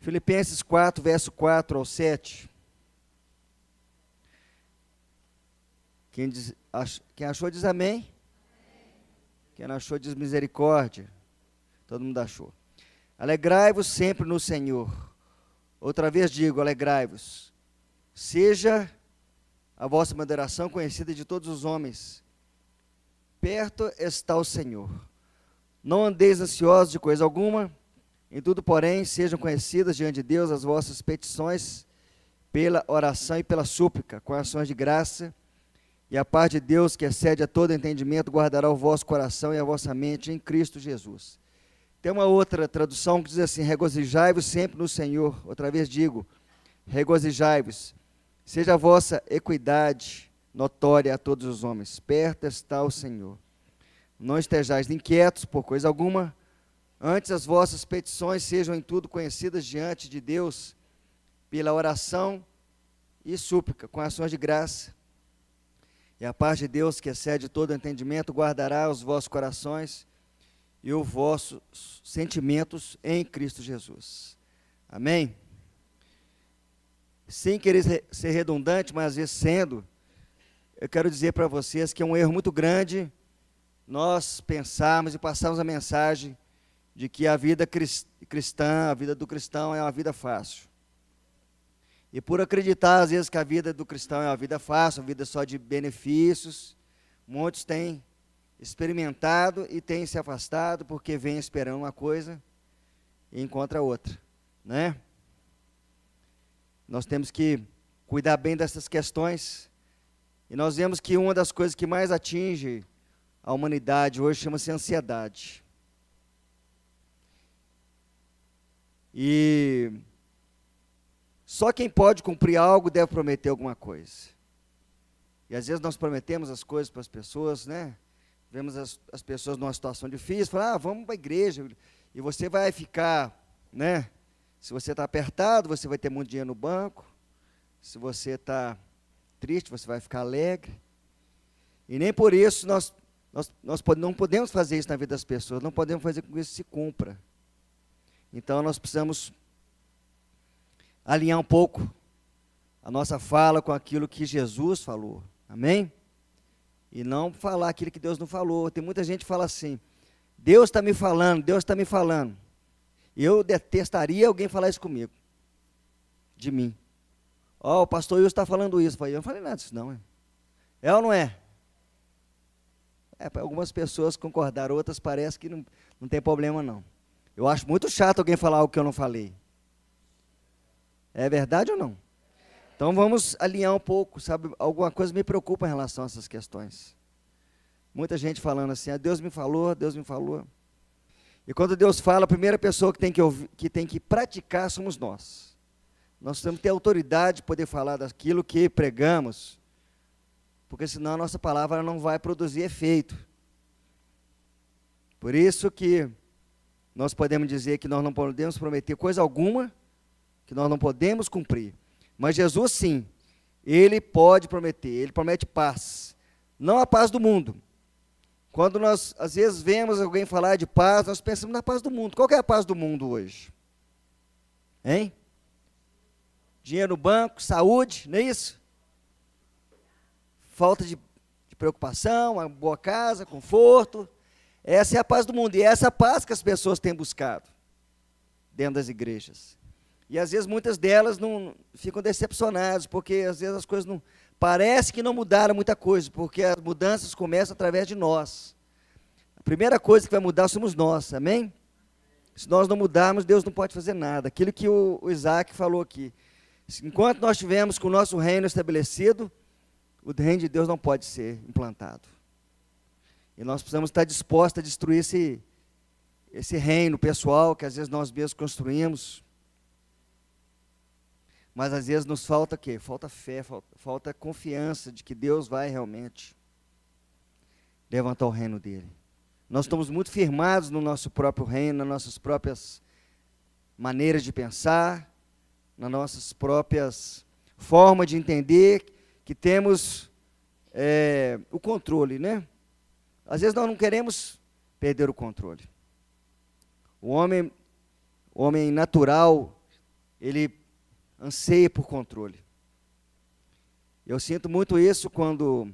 Filipenses 4, verso 4 ao 7. Quem achou diz amém. Quem não achou diz misericórdia. Todo mundo achou. Alegrai-vos sempre no Senhor. Outra vez digo, alegrai-vos. Seja a vossa moderação conhecida de todos os homens. Perto está o Senhor. Não andeis ansiosos de coisa alguma. Em tudo, porém, sejam conhecidas diante de Deus as vossas petições pela oração e pela súplica, com ações de graça. E a paz de Deus, que excede a todo entendimento, guardará o vosso coração e a vossa mente em Cristo Jesus. Tem uma outra tradução que diz assim, regozijai-vos sempre no Senhor. Outra vez digo, regozijai-vos. Seja a vossa equidade notória a todos os homens. Perto está o Senhor. Não estejais inquietos por coisa alguma. Antes as vossas petições sejam em tudo conhecidas diante de Deus, pela oração e súplica, com ações de graça. E a paz de Deus, que excede todo entendimento, guardará os vossos corações e os vossos sentimentos em Cristo Jesus. Amém? Sem querer ser redundante, mas às vezes sendo, eu quero dizer para vocês que é um erro muito grande nós pensarmos e passarmos a mensagem de que a vida cristã, a vida do cristão é uma vida fácil. E por acreditar, às vezes, que a vida do cristão é uma vida fácil, uma vida só de benefícios, muitos têm experimentado e têm se afastado porque vêm esperando uma coisa e encontra outra, né? Nós temos que cuidar bem dessas questões e nós vemos que uma das coisas que mais atinge a humanidade hoje chama-se ansiedade. E só quem pode cumprir algo deve prometer alguma coisa. E às vezes nós prometemos as coisas para as pessoas, né? Vemos as pessoas numa situação difícil, falam, vamos para a igreja, e você vai ficar, né? Se você está apertado, você vai ter muito dinheiro no banco. Se você está triste, você vai ficar alegre. E nem por isso nós não podemos fazer isso na vida das pessoas, não podemos fazer com que isso se cumpra. Então nós precisamos alinhar um pouco a nossa fala com aquilo que Jesus falou, amém? E não falar aquilo que Deus não falou. Tem muita gente que fala assim, Deus está me falando, Deus está me falando. Eu detestaria alguém falar isso comigo, de mim. O pastor Wilson está falando isso. Eu não falei nada disso não. É ou não é? Para algumas pessoas concordaram, outras parece que não tem problema não. Eu acho muito chato alguém falar algo que eu não falei. É verdade ou não? Então vamos alinhar um pouco, sabe? Alguma coisa me preocupa em relação a essas questões. Muita gente falando assim, Deus me falou, Deus me falou. E quando Deus fala, a primeira pessoa que tem que ouvir, que tem que praticar somos nós. Nós temos que ter autoridade de poder falar daquilo que pregamos, porque senão a nossa palavra não vai produzir efeito. Por isso que nós podemos dizer que nós não podemos prometer coisa alguma, que nós não podemos cumprir. Mas Jesus sim, Ele pode prometer, Ele promete paz. Não a paz do mundo. Quando nós, às vezes, vemos alguém falar de paz, nós pensamos na paz do mundo. Qual que é a paz do mundo hoje? Hein? Dinheiro no banco, saúde, não é isso? Falta de preocupação, uma boa casa, conforto. Essa é a paz do mundo. E é essa paz que as pessoas têm buscado dentro das igrejas. E às vezes muitas delas não ficam decepcionadas, porque às vezes as coisas não... Parece que não mudaram muita coisa, porque as mudanças começam através de nós. A primeira coisa que vai mudar somos nós, amém? Se nós não mudarmos, Deus não pode fazer nada. Aquilo que o Isaac falou aqui. Enquanto nós estivermos com o nosso reino estabelecido, o reino de Deus não pode ser implantado. E nós precisamos estar dispostos a destruir esse reino pessoal que às vezes nós mesmos construímos. Mas às vezes nos falta o quê? Falta fé, falta confiança de que Deus vai realmente levantar o reino dele. Nós estamos muito firmados no nosso próprio reino, nas nossas próprias maneiras de pensar, nas nossas próprias formas de entender, que temos o controle, né? Às vezes nós não queremos perder o controle. O homem natural ele anseia por controle. Eu sinto muito isso quando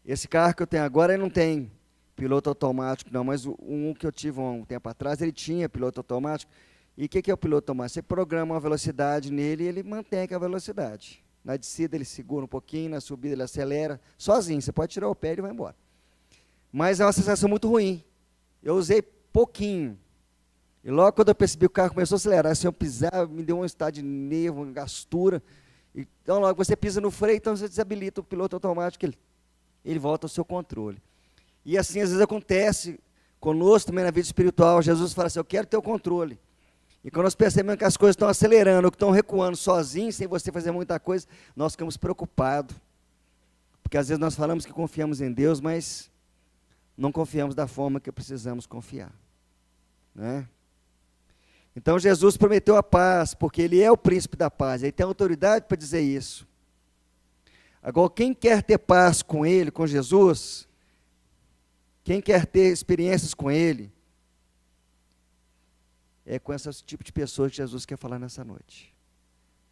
esse carro que eu tenho agora ele não tem piloto automático, não, mas um que eu tive um tempo atrás, ele tinha piloto automático. E o que é o piloto automático? Você programa uma velocidade nele e ele mantém aquela velocidade. Na descida ele segura um pouquinho, na subida ele acelera, sozinho, você pode tirar o pé e ele vai embora. Mas é uma sensação muito ruim. Eu usei pouquinho. E logo quando eu percebi que o carro começou a acelerar, se eu pisar, me deu um estado de nervo, uma gastura. Então logo você pisa no freio, então você desabilita o piloto automático, ele volta ao seu controle. E assim às vezes acontece conosco também na vida espiritual. Jesus fala assim, eu quero ter o controle. E quando nós percebemos que as coisas estão acelerando, ou que estão recuando sozinhos, sem você fazer muita coisa, nós ficamos preocupados. Porque às vezes nós falamos que confiamos em Deus, mas não confiamos da forma que precisamos confiar. Né? Então Jesus prometeu a paz, porque Ele é o príncipe da paz, Ele tem autoridade para dizer isso. Agora, quem quer ter paz com Ele, com Jesus, quem quer ter experiências com Ele, é com esse tipo de pessoas que Jesus quer falar nessa noite.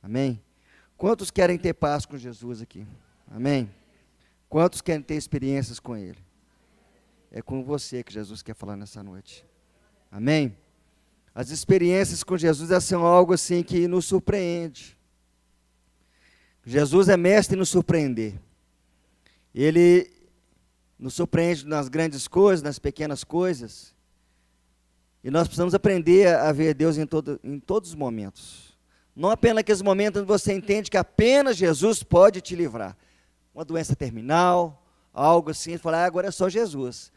Amém? Quantos querem ter paz com Jesus aqui? Amém? Quantos querem ter experiências com Ele? É com você que Jesus quer falar nessa noite. Amém? As experiências com Jesus são algo assim que nos surpreende. Jesus é mestre em nos surpreender. Ele nos surpreende nas grandes coisas, nas pequenas coisas. E nós precisamos aprender a ver Deus em todos os momentos. Não apenas naqueles momentos onde você entende que apenas Jesus pode te livrar. Uma doença terminal, algo assim, falar, agora é só Jesus.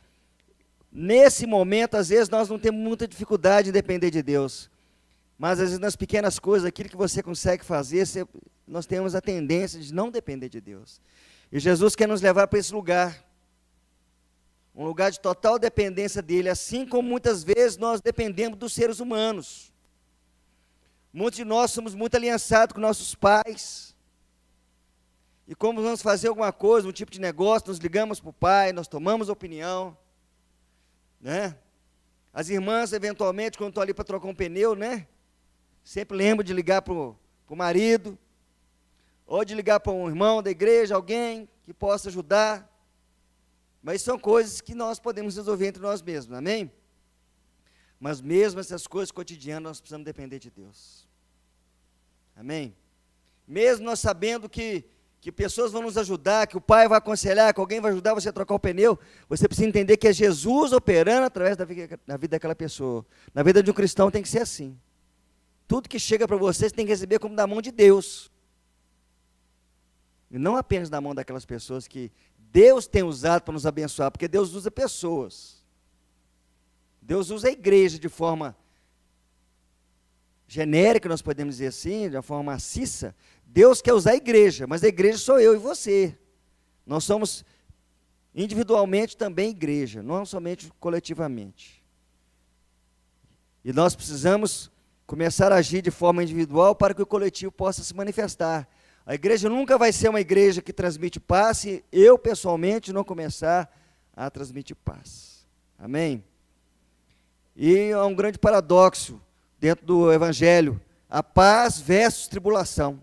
Nesse momento, às vezes, nós não temos muita dificuldade em depender de Deus. Mas, às vezes, nas pequenas coisas, aquilo que você consegue fazer, nós temos a tendência de não depender de Deus. E Jesus quer nos levar para esse lugar. Um lugar de total dependência dEle, assim como muitas vezes nós dependemos dos seres humanos. Muitos de nós somos muito aliançados com nossos pais. E como vamos fazer alguma coisa, um tipo de negócio, nos ligamos para o pai, nós tomamos opinião. Né? As irmãs, eventualmente, quando estão ali para trocar um pneu, né? Sempre lembro de ligar para o marido, ou de ligar para um irmão da igreja, alguém que possa ajudar. Mas são coisas que nós podemos resolver entre nós mesmos, amém? Mas mesmo essas coisas cotidianas, nós precisamos depender de Deus. Amém? Mesmo nós sabendo que pessoas vão nos ajudar, que o pai vai aconselhar, que alguém vai ajudar você a trocar o pneu, você precisa entender que é Jesus operando através da vida daquela pessoa. Na vida de um cristão tem que ser assim. Tudo que chega para você, você tem que receber como da mão de Deus. E não apenas da mão daquelas pessoas que Deus tem usado para nos abençoar, porque Deus usa pessoas. Deus usa a igreja de forma genérica, nós podemos dizer assim, de uma forma maciça. Deus quer usar a igreja, mas a igreja sou eu e você. Nós somos individualmente também igreja, não somente coletivamente. E nós precisamos começar a agir de forma individual para que o coletivo possa se manifestar. A igreja nunca vai ser uma igreja que transmite paz se eu, pessoalmente, não começar a transmitir paz. Amém? E há um grande paradoxo dentro do Evangelho, a paz versus tribulação.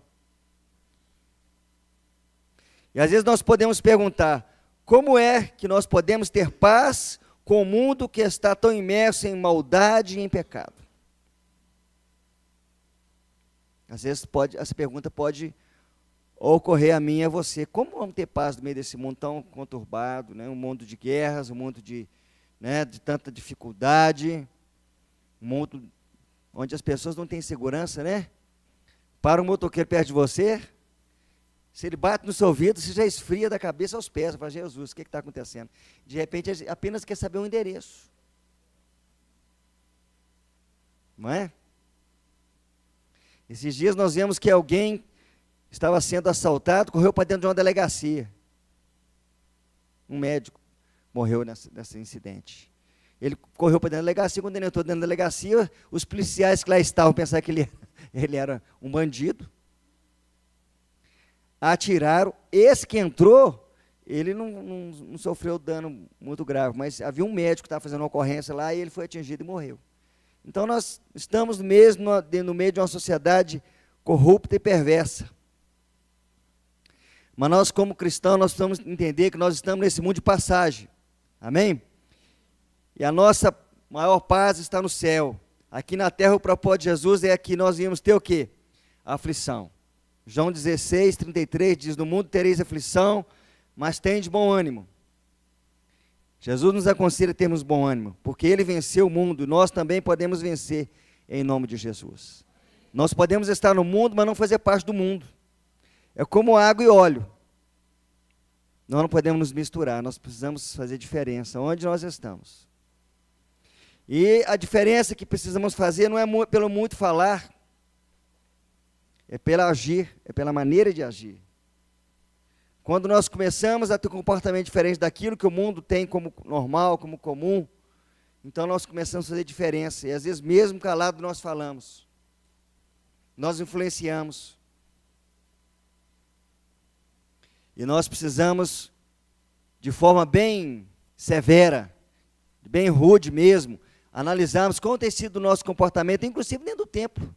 E às vezes nós podemos perguntar, como é que nós podemos ter paz com o mundo que está tão imerso em maldade e em pecado? Às vezes essa pergunta pode ocorrer a mim e a você. Como vamos ter paz no meio desse mundo tão conturbado, né? Um mundo de guerras, um mundo de tanta dificuldade, um mundo onde as pessoas não têm segurança, né? Para um motoqueiro perto de você, se ele bate no seu ouvido, você já esfria da cabeça aos pés. Você fala, Jesus, o que está acontecendo? De repente, ele apenas quer saber o endereço. Não é? Esses dias nós vimos que alguém estava sendo assaltado, correu para dentro de uma delegacia. Um médico morreu nesse incidente. Ele correu para dentro da delegacia, quando ele entrou dentro da delegacia, os policiais que lá estavam pensaram que ele era um bandido. Atiraram. Esse que entrou, ele não sofreu dano muito grave, mas havia um médico que estava fazendo uma ocorrência lá e ele foi atingido e morreu. Então nós estamos mesmo no meio de uma sociedade corrupta e perversa. Mas nós, como cristãos, nós precisamos entender que nós estamos nesse mundo de passagem. Amém? E a nossa maior paz está no céu. Aqui na terra o propósito de Jesus é que nós íamos ter o quê? A aflição. João 16, 33 diz, no mundo tereis aflição, mas tende bom ânimo. Jesus nos aconselha a termos bom ânimo, porque Ele venceu o mundo, nós também podemos vencer em nome de Jesus. Nós podemos estar no mundo, mas não fazer parte do mundo. É como água e óleo. Nós não podemos nos misturar, nós precisamos fazer diferença onde nós estamos. E a diferença que precisamos fazer não é pelo muito falar, é pelo agir, é pela maneira de agir. Quando nós começamos a ter um comportamento diferente daquilo que o mundo tem como normal, como comum, então nós começamos a fazer diferença. E às vezes mesmo calado nós falamos. Nós influenciamos. E nós precisamos, de forma bem severa, bem rude mesmo, analisarmos como tem sido o nosso comportamento, inclusive dentro do templo.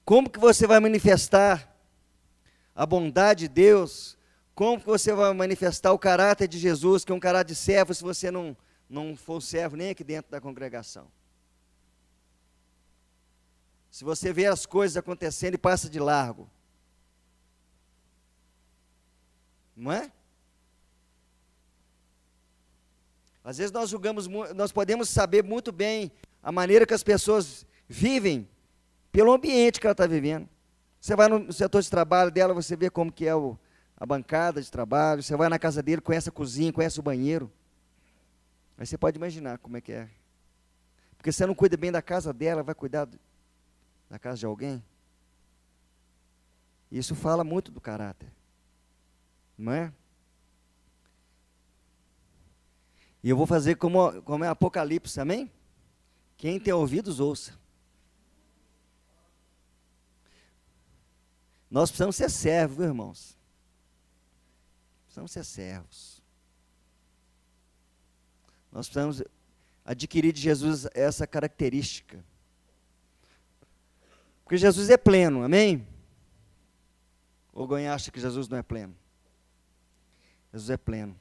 Como que você vai manifestar a bondade de Deus? Como que você vai manifestar o caráter de Jesus, que é um caráter de servo, se você não for servo nem aqui dentro da congregação? Se você vê as coisas acontecendo e passa de largo. Não é? Às vezes nós julgamos, nós podemos saber muito bem a maneira que as pessoas vivem pelo ambiente que ela está vivendo. Você vai no setor de trabalho dela, você vê como que é a bancada de trabalho, você vai na casa dele, conhece a cozinha, conhece o banheiro. Aí você pode imaginar como é que é. Porque você não cuida bem da casa dela, vai cuidar da casa de alguém? Isso fala muito do caráter. Não é? E eu vou fazer como é Apocalipse, amém? Quem tem ouvidos, ouça. Nós precisamos ser servos, viu, irmãos? Precisamos ser servos. Nós precisamos adquirir de Jesus essa característica. Porque Jesus é pleno, amém? Ou alguém acha que Jesus não é pleno? Jesus é pleno.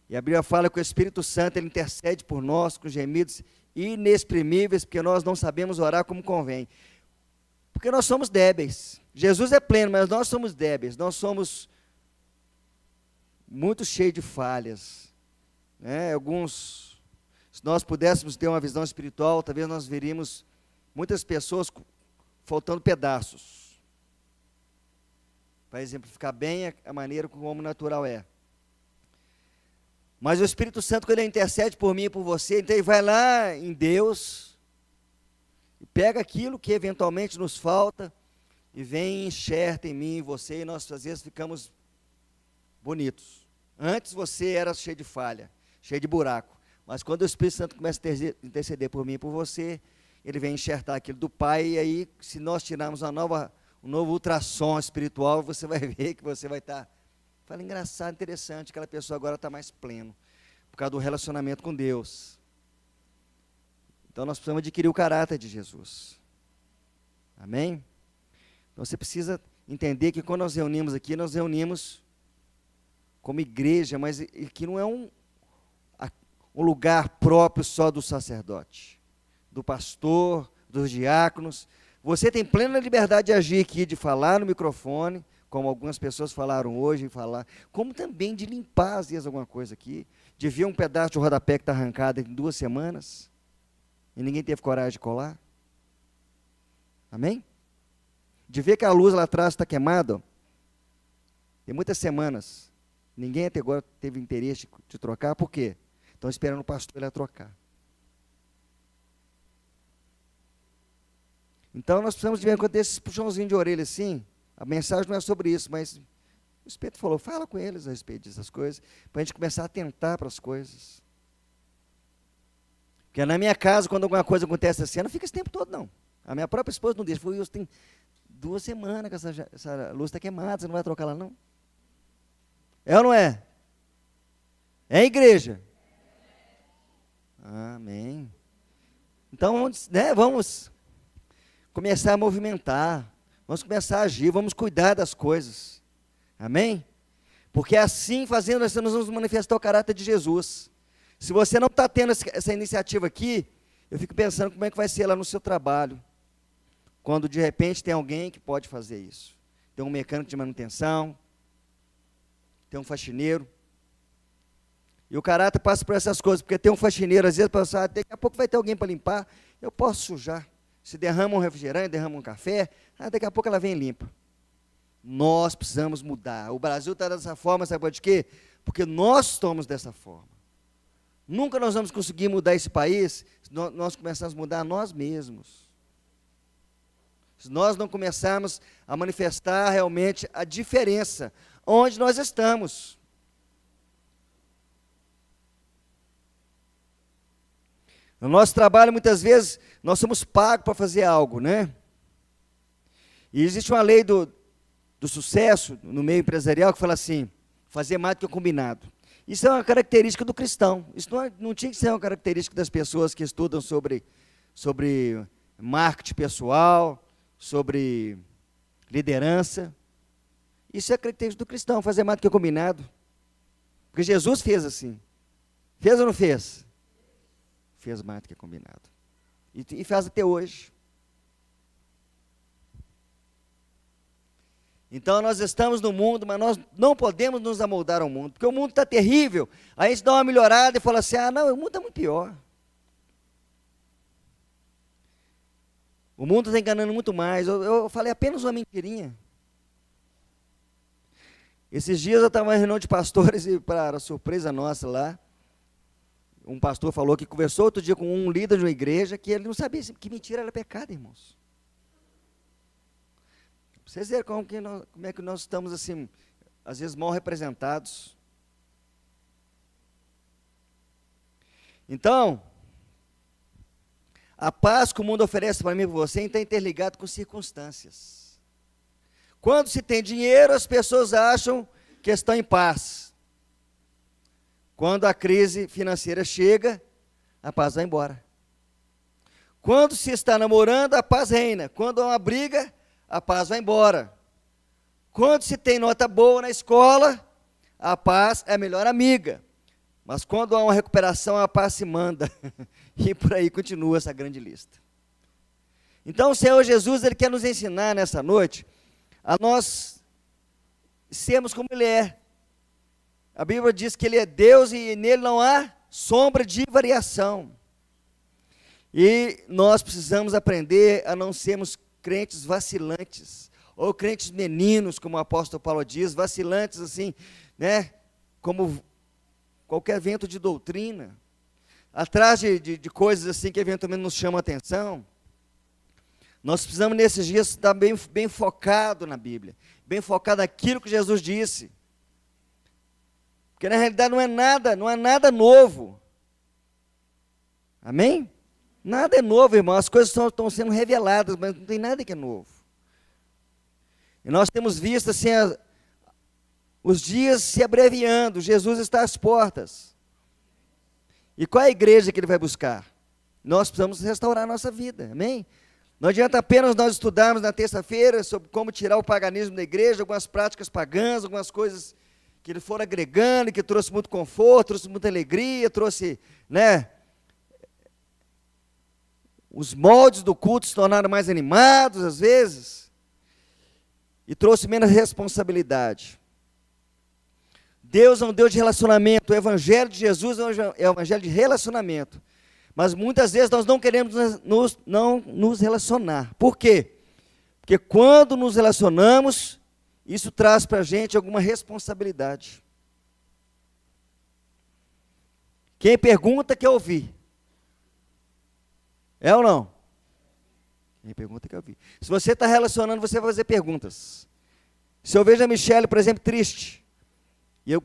E a Bíblia fala que o Espírito Santo, ele intercede por nós com gemidos inexprimíveis, porque nós não sabemos orar como convém. Porque nós somos débeis. Jesus é pleno, mas nós somos débeis. Nós somos muito cheios de falhas. Né? Se nós pudéssemos ter uma visão espiritual, talvez nós veríamos muitas pessoas faltando pedaços. Para exemplificar bem a maneira como o homem natural é. Mas o Espírito Santo, quando ele intercede por mim e por você, então ele vai lá em Deus, e pega aquilo que eventualmente nos falta, e vem e enxerta em mim e você, e nós às vezes ficamos bonitos. Antes você era cheio de falha, cheio de buraco, mas quando o Espírito Santo começa a interceder por mim e por você, ele vem enxertar aquilo do Pai, e aí se nós tirarmos um novo ultrassom espiritual, você vai ver que você vai estar... Fala, engraçado, interessante, aquela pessoa agora está mais pleno, por causa do relacionamento com Deus. Então nós precisamos adquirir o caráter de Jesus. Amém? Então você precisa entender que quando nós reunimos aqui, nós reunimos como igreja, mas que não é um lugar próprio só do sacerdote, do pastor, dos diáconos. Você tem plena liberdade de agir aqui, de falar no microfone, como algumas pessoas falaram hoje, como também de limpar, às vezes, alguma coisa aqui, de ver um pedaço de rodapé que está arrancado em 2 semanas, e ninguém teve coragem de colar. Amém? De ver que a luz lá atrás está queimada, tem muitas semanas, ninguém até agora teve interesse de trocar, por quê? Estão esperando o pastor ele a trocar. Então, nós precisamos de ver quando esses puxãozinhos de orelha assim. A mensagem não é sobre isso, mas o Espírito falou, fala com eles a respeito dessas coisas, para a gente começar a atentar para as coisas. Porque na minha casa, quando alguma coisa acontece assim, eu não fica esse tempo todo, não. A minha própria esposa não deixa. Falou, Wilson, tem 2 semanas que essa luz está queimada, você não vai trocar lá, não? É ou não é? É igreja? Amém. Então, né, vamos começar a movimentar, vamos começar a agir, vamos cuidar das coisas. Amém? Porque assim fazendo, nós vamos manifestar o caráter de Jesus. Se você não está tendo essa iniciativa aqui, eu fico pensando como é que vai ser lá no seu trabalho, quando de repente tem alguém que pode fazer isso. Tem um mecânico de manutenção, tem um faxineiro. E o caráter passa por essas coisas, porque tem um faxineiro, às vezes, pensar, daqui a pouco vai ter alguém para limpar, eu posso sujar. Se derrama um refrigerante, derrama um café, daqui a pouco ela vem e limpa. Nós precisamos mudar. O Brasil está dessa forma, sabe por quê? Porque nós estamos dessa forma. Nunca nós vamos conseguir mudar esse país se nós começarmos a mudar nós mesmos. Se nós não começarmos a manifestar realmente a diferença onde nós estamos. No nosso trabalho, muitas vezes, nós somos pagos para fazer algo, né? E existe uma lei do sucesso no meio empresarial que fala assim, fazer mais do que o combinado. Isso é uma característica do cristão. Isso não tinha que ser uma característica das pessoas que estudam sobre marketing pessoal, sobre liderança. Isso é característica do cristão, fazer mais do que o combinado. Porque Jesus fez assim. Fez ou não fez? Fez mais do que combinado. E faz até hoje. Então nós estamos no mundo, mas nós não podemos nos amoldar ao mundo, porque o mundo está terrível. Aí a gente dá uma melhorada e fala assim, não, o mundo está muito pior. O mundo está enganando muito mais. Eu falei apenas uma mentirinha. Esses dias eu estava em reunião de pastores e, para surpresa nossa lá, um pastor falou que conversou outro dia com um líder de uma igreja que ele não sabia que mentira era pecado, irmãos. Vocês verem como é que nós estamos assim, às vezes mal representados. Então, a paz que o mundo oferece para mim e para você está interligado com circunstâncias. Quando se tem dinheiro, as pessoas acham que estão em paz. Quando a crise financeira chega, a paz vai embora. Quando se está namorando, a paz reina. Quando há uma briga, a paz vai embora. Quando se tem nota boa na escola, a paz é a melhor amiga. Mas quando há uma recuperação, a paz se manda. E por aí continua essa grande lista. Então o Senhor Jesus, Ele quer nos ensinar nessa noite a nós sermos como Ele é. A Bíblia diz que Ele é Deus e nele não há sombra de variação. E nós precisamos aprender a não sermos crentes vacilantes, ou crentes meninos, como o apóstolo Paulo diz, vacilantes assim, né, como qualquer vento de doutrina, atrás de coisas assim que eventualmente nos chamam a atenção. Nós precisamos nesses dias estar bem focado na Bíblia, bem focado naquilo que Jesus disse, porque na realidade não é nada novo. Amém? Nada é novo, irmão, as coisas estão sendo reveladas, mas não tem nada que é novo. E nós temos visto assim, os dias se abreviando, Jesus está às portas. E qual é a igreja que Ele vai buscar? Nós precisamos restaurar a nossa vida, amém? Não adianta apenas nós estudarmos na terça-feira sobre como tirar o paganismo da igreja, algumas práticas pagãs, algumas coisas que Ele for agregando, que trouxe muito conforto, trouxe muita alegria, trouxe, né, os moldes do culto se tornaram mais animados, às vezes, e trouxe menos responsabilidade. Deus é um Deus de relacionamento, o Evangelho de Jesus é um Evangelho de relacionamento, mas muitas vezes nós não queremos não nos relacionar. Por quê? Porque quando nos relacionamos, isso traz para a gente alguma responsabilidade. Quem pergunta quer ouvir. É ou não? Quem pergunta quer ouvir. Se você está relacionando, você vai fazer perguntas. Se eu vejo a Michele, por exemplo, triste, e eu,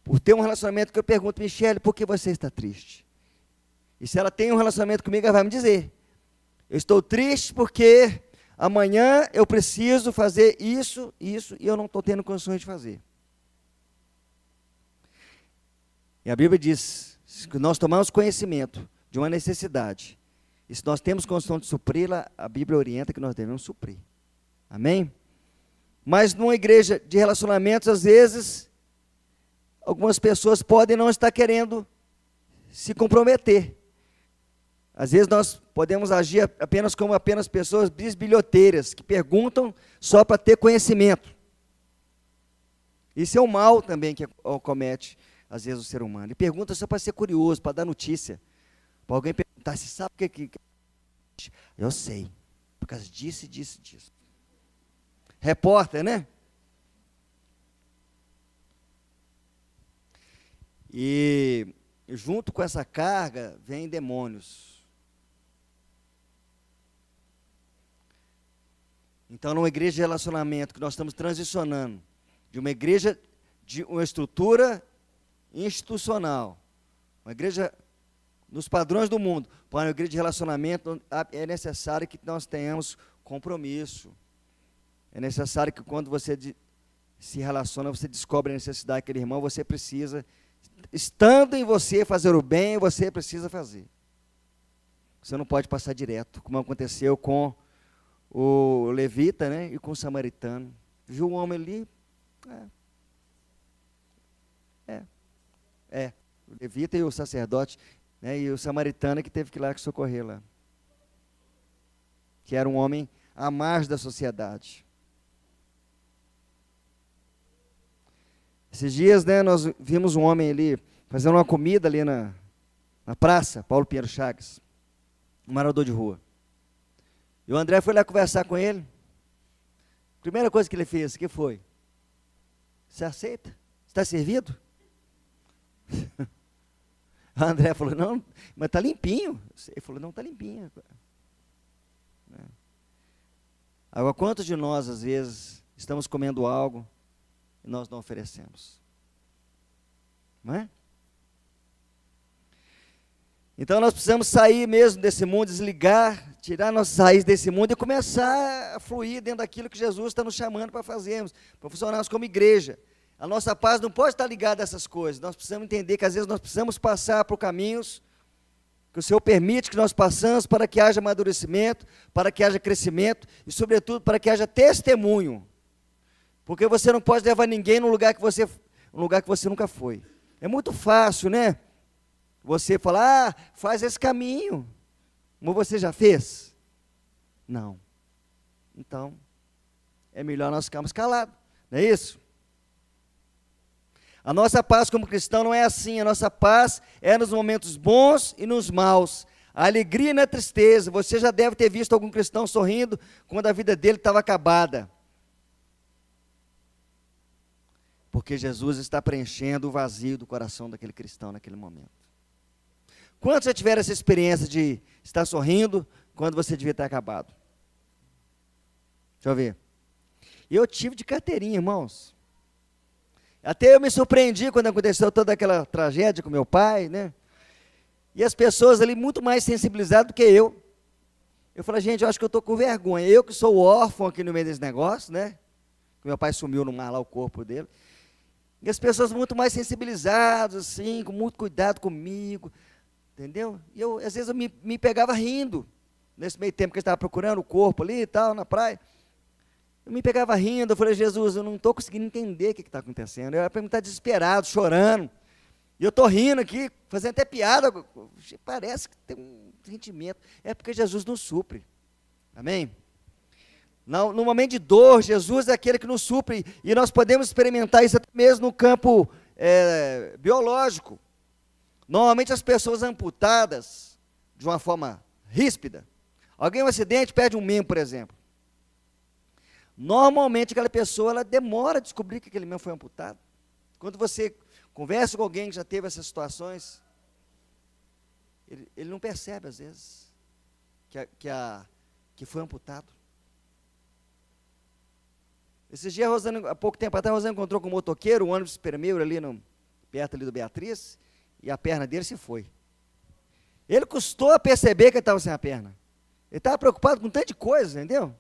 por ter um relacionamento que eu pergunto, Michele, por que você está triste? E se ela tem um relacionamento comigo, ela vai me dizer, eu estou triste porque amanhã eu preciso fazer isso, e eu não estou tendo condições de fazer. E a Bíblia diz, Se nós tomarmos conhecimento de uma necessidade, e se nós temos condição de supri-la, a Bíblia orienta que nós devemos suprir. Amém? Mas numa igreja de relacionamentos, às vezes, algumas pessoas podem não estar querendo se comprometer. Às vezes nós podemos agir apenas como pessoas bisbilhoteiras, que perguntam só para ter conhecimento. Isso é um mal também que comete, às vezes, o ser humano. Ele pergunta só para ser curioso, para dar notícia. Para alguém perguntar, você sabe o que... Eu sei, por causa disso, disso, disso. Repórter, né? E junto com essa carga, vem demônios. Então, numa igreja de relacionamento, que nós estamos transicionando de uma igreja de uma estrutura institucional, uma igreja nos padrões do mundo, para uma igreja de relacionamento, é necessário que nós tenhamos compromisso. É necessário que quando você se relaciona, você descobre a necessidade daquele irmão, você precisa, estando em você fazer o bem, você precisa fazer. Você não pode passar direto, como aconteceu com o levita, né, e com o samaritano. Viu o homem ali? O levita e o sacerdote, né, e o samaritano que teve que ir lá socorrer lá. Que era um homem à margem da sociedade. Esses dias, né, nós vimos um homem ali, fazendo uma comida ali na praça, Paulo Pinheiro Chagas, um morador de rua. E o André foi lá conversar com ele. Primeira coisa que ele fez, o que foi? Você aceita? Está servido? O André falou, não, mas está limpinho. Ele falou, não, está limpinho. Agora, quantos de nós, às vezes, estamos comendo algo e nós não oferecemos? Não é? Então, nós precisamos sair mesmo desse mundo, desligar, tirar nossas raízes desse mundo e começar a fluir dentro daquilo que Jesus está nos chamando para fazermos, para funcionarmos como igreja. A nossa paz não pode estar ligada a essas coisas. Nós precisamos entender que às vezes nós precisamos passar por caminhos que o Senhor permite que nós passamos para que haja amadurecimento, para que haja crescimento e, sobretudo, para que haja testemunho. Porque você não pode levar ninguém num lugar que você nunca foi. É muito fácil, né? Você falar, faz esse caminho. Mas você já fez? Não. Então, é melhor nós ficarmos calados. Não é isso? A nossa paz como cristão não é assim. A nossa paz é nos momentos bons e nos maus. A alegria e na tristeza. Você já deve ter visto algum cristão sorrindo quando a vida dele estava acabada. Porque Jesus está preenchendo o vazio do coração daquele cristão naquele momento. Quantos já tiveram essa experiência de estar sorrindo quando você devia ter acabado? Deixa eu ver. Eu tive de carteirinha, irmãos. Até eu me surpreendi quando aconteceu toda aquela tragédia com meu pai, né? E as pessoas ali muito mais sensibilizadas do que eu. Eu falei, gente, eu acho que eu estou com vergonha. Eu que sou órfão aqui no meio desse negócio, né? Meu pai sumiu no mar lá, o corpo dele. E as pessoas muito mais sensibilizadas, assim, com muito cuidado comigo, entendeu? E eu, às vezes, eu me pegava rindo, nesse meio tempo que eu estava procurando o corpo ali e tal, na praia. Eu me pegava rindo, eu falei, Jesus, eu não estou conseguindo entender o que está acontecendo. Eu era para mim estar desesperado, chorando. E eu estou rindo aqui, fazendo até piada. Parece que tem um sentimento. É porque Jesus nos supre. Amém? No momento de dor, Jesus é aquele que nos supre. E nós podemos experimentar isso até mesmo no campo biológico. Normalmente as pessoas amputadas, de uma forma ríspida. Alguém em um acidente perde um membro, por exemplo. Normalmente aquela pessoa ela demora a descobrir que aquele membro foi amputado. Quando você conversa com alguém que já teve essas situações, ele não percebe às vezes que foi amputado. Esses dias, há pouco tempo atrás, a Rosana encontrou com um motoqueiro, um ônibus espremeu ali perto ali do Beatriz, e a perna dele se foi. Ele custou a perceber que ele estava sem a perna. Ele estava preocupado com tanta coisa, entendeu?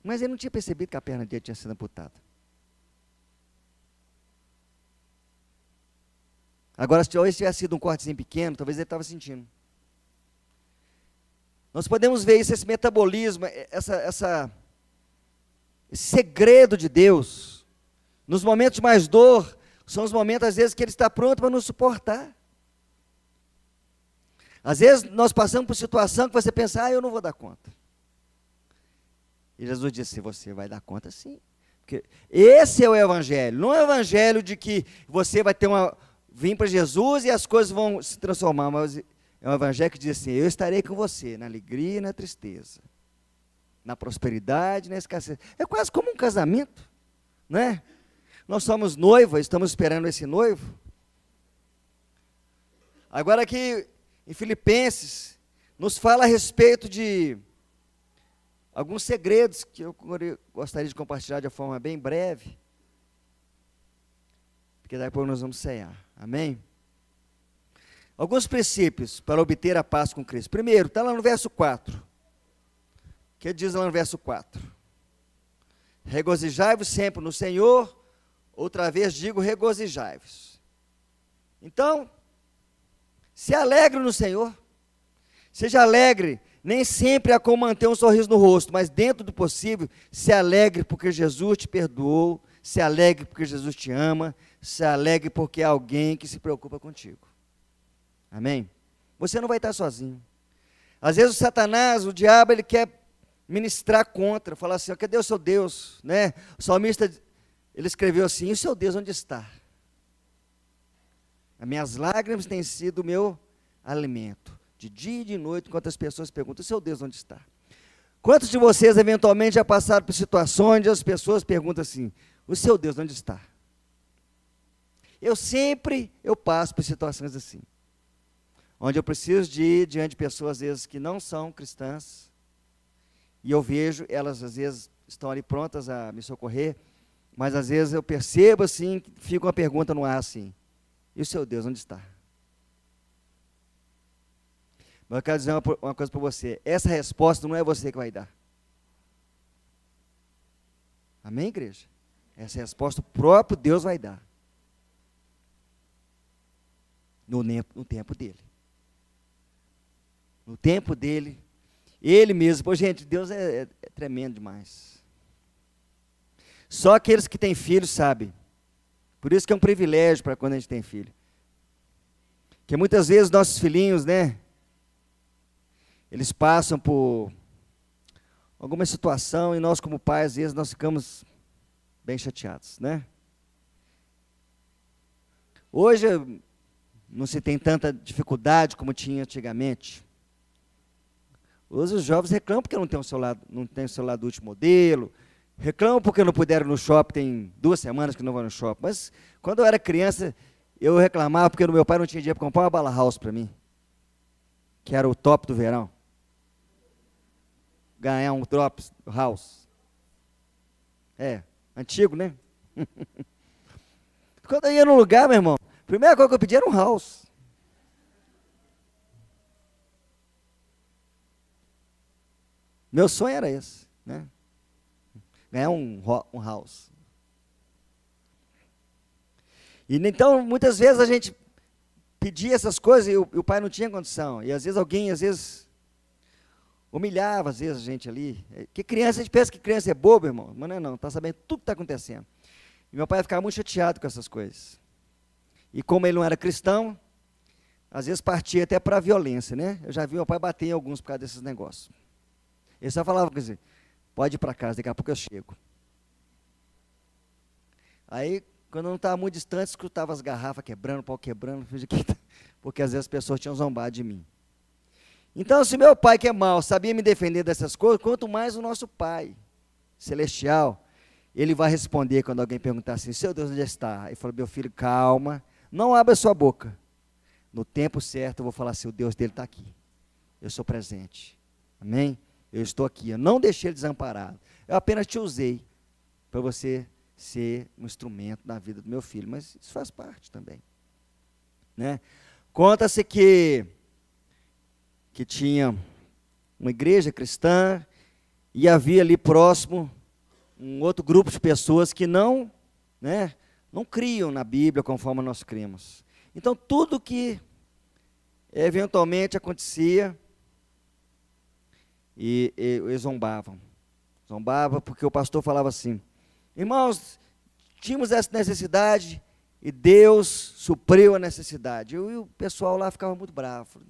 Mas ele não tinha percebido que a perna dele tinha sido amputada. Agora, se talvez tivesse sido um cortezinho pequeno, talvez ele estava sentindo. Nós podemos ver isso, esse metabolismo, esse segredo de Deus. Nos momentos de mais dor, são os momentos, às vezes, que Ele está pronto para nos suportar. Às vezes, nós passamos por situação que você pensa, eu não vou dar conta. E Jesus disse, você vai dar conta sim. Porque esse é o Evangelho. Não é o Evangelho de que você vai vir para Jesus e as coisas vão se transformar, mas é um Evangelho que diz assim, eu estarei com você na alegria e na tristeza, na prosperidade e na escassez. É quase como um casamento, né? Nós somos noivos, estamos esperando esse noivo. Agora aqui em Filipenses, nos fala a respeito de alguns segredos que eu gostaria de compartilhar de uma forma bem breve, porque depois nós vamos ceiar. Amém? Alguns princípios para obter a paz com Cristo. Primeiro, está lá no verso 4. O que diz lá no verso 4? Regozijai-vos sempre no Senhor, outra vez digo, regozijai-vos. Então, se alegre no Senhor. Seja alegre, nem sempre há como manter um sorriso no rosto, mas dentro do possível, se alegre porque Jesus te perdoou, se alegre porque Jesus te ama, se alegre porque há alguém que se preocupa contigo. Amém? Você não vai estar sozinho. Às vezes o Satanás, o diabo, ele quer ministrar contra, falar assim, cadê o seu Deus? Né? O salmista, ele escreveu assim, e o seu Deus onde está? As minhas lágrimas têm sido o meu alimento. De dia e de noite, enquanto as pessoas perguntam, o seu Deus onde está? Quantos de vocês, eventualmente, já passaram por situações onde as pessoas perguntam assim, o seu Deus onde está? Eu passo por situações assim, onde eu preciso de ir diante de pessoas, às vezes, que não são cristãs, e eu vejo, elas, às vezes, estão ali prontas a me socorrer, mas, às vezes, eu percebo, assim, fica uma pergunta no ar, assim, e o seu Deus onde está? Mas eu quero dizer uma coisa para você, essa resposta não é você que vai dar. Amém, igreja? Essa resposta o próprio Deus vai dar. No tempo dele. No tempo dele, ele mesmo. Pô, gente, Deus é tremendo demais. Só aqueles que têm filhos sabem. Por isso que é um privilégio para quando a gente tem filho. Porque muitas vezes nossos filhinhos, né? Eles passam por alguma situação e nós, como pais, às vezes nós ficamos bem chateados, né? Hoje não se tem tanta dificuldade como tinha antigamente. Hoje os jovens reclamam porque não tem um celular do último modelo, reclamam porque não puderam ir no shopping, tem 2 semanas que não vão no shopping. Mas quando eu era criança, eu reclamava porque meu pai não tinha dinheiro para comprar uma bala house para mim, que era o top do verão. Ganhar um drops house. Antigo, né? Quando eu ia num lugar, meu irmão, a primeira coisa que eu pedi era um house. Meu sonho era esse, né? Ganhar um house. E então, muitas vezes a gente pedia essas coisas e o pai não tinha condição. E às vezes alguém, humilhava, às vezes, a gente ali. Que criança, a gente pensa que criança é boba, irmão. Mas não, está sabendo tudo que está acontecendo. E meu pai ficava muito chateado com essas coisas. E como ele não era cristão, às vezes partia até para a violência, né? Eu já vi meu pai bater em alguns por causa desses negócios. Ele só falava, quer dizer, pode ir para casa, daqui a pouco eu chego. Aí, quando eu não estava muito distante, escutava as garrafas quebrando, o pau quebrando, porque às vezes as pessoas tinham zombado de mim. Então, se meu pai, que é mau, sabia me defender dessas coisas, quanto mais o nosso Pai celestial, ele vai responder quando alguém perguntar assim, seu Deus, onde está? Ele fala, meu filho, calma, não abra sua boca. No tempo certo, eu vou falar assim, o Deus dele está aqui. Eu sou presente. Amém? Eu estou aqui, eu não deixei ele desamparado. Eu apenas te usei para você ser um instrumento na vida do meu filho, mas isso faz parte também. Né? Conta-se que tinha uma igreja cristã e havia ali próximo um outro grupo de pessoas que não criam na Bíblia conforme nós cremos. Então, tudo que eventualmente acontecia, e eles zombavam. Zombava porque o pastor falava assim: irmãos, tínhamos essa necessidade e Deus supriu a necessidade. E o pessoal lá ficava muito bravo.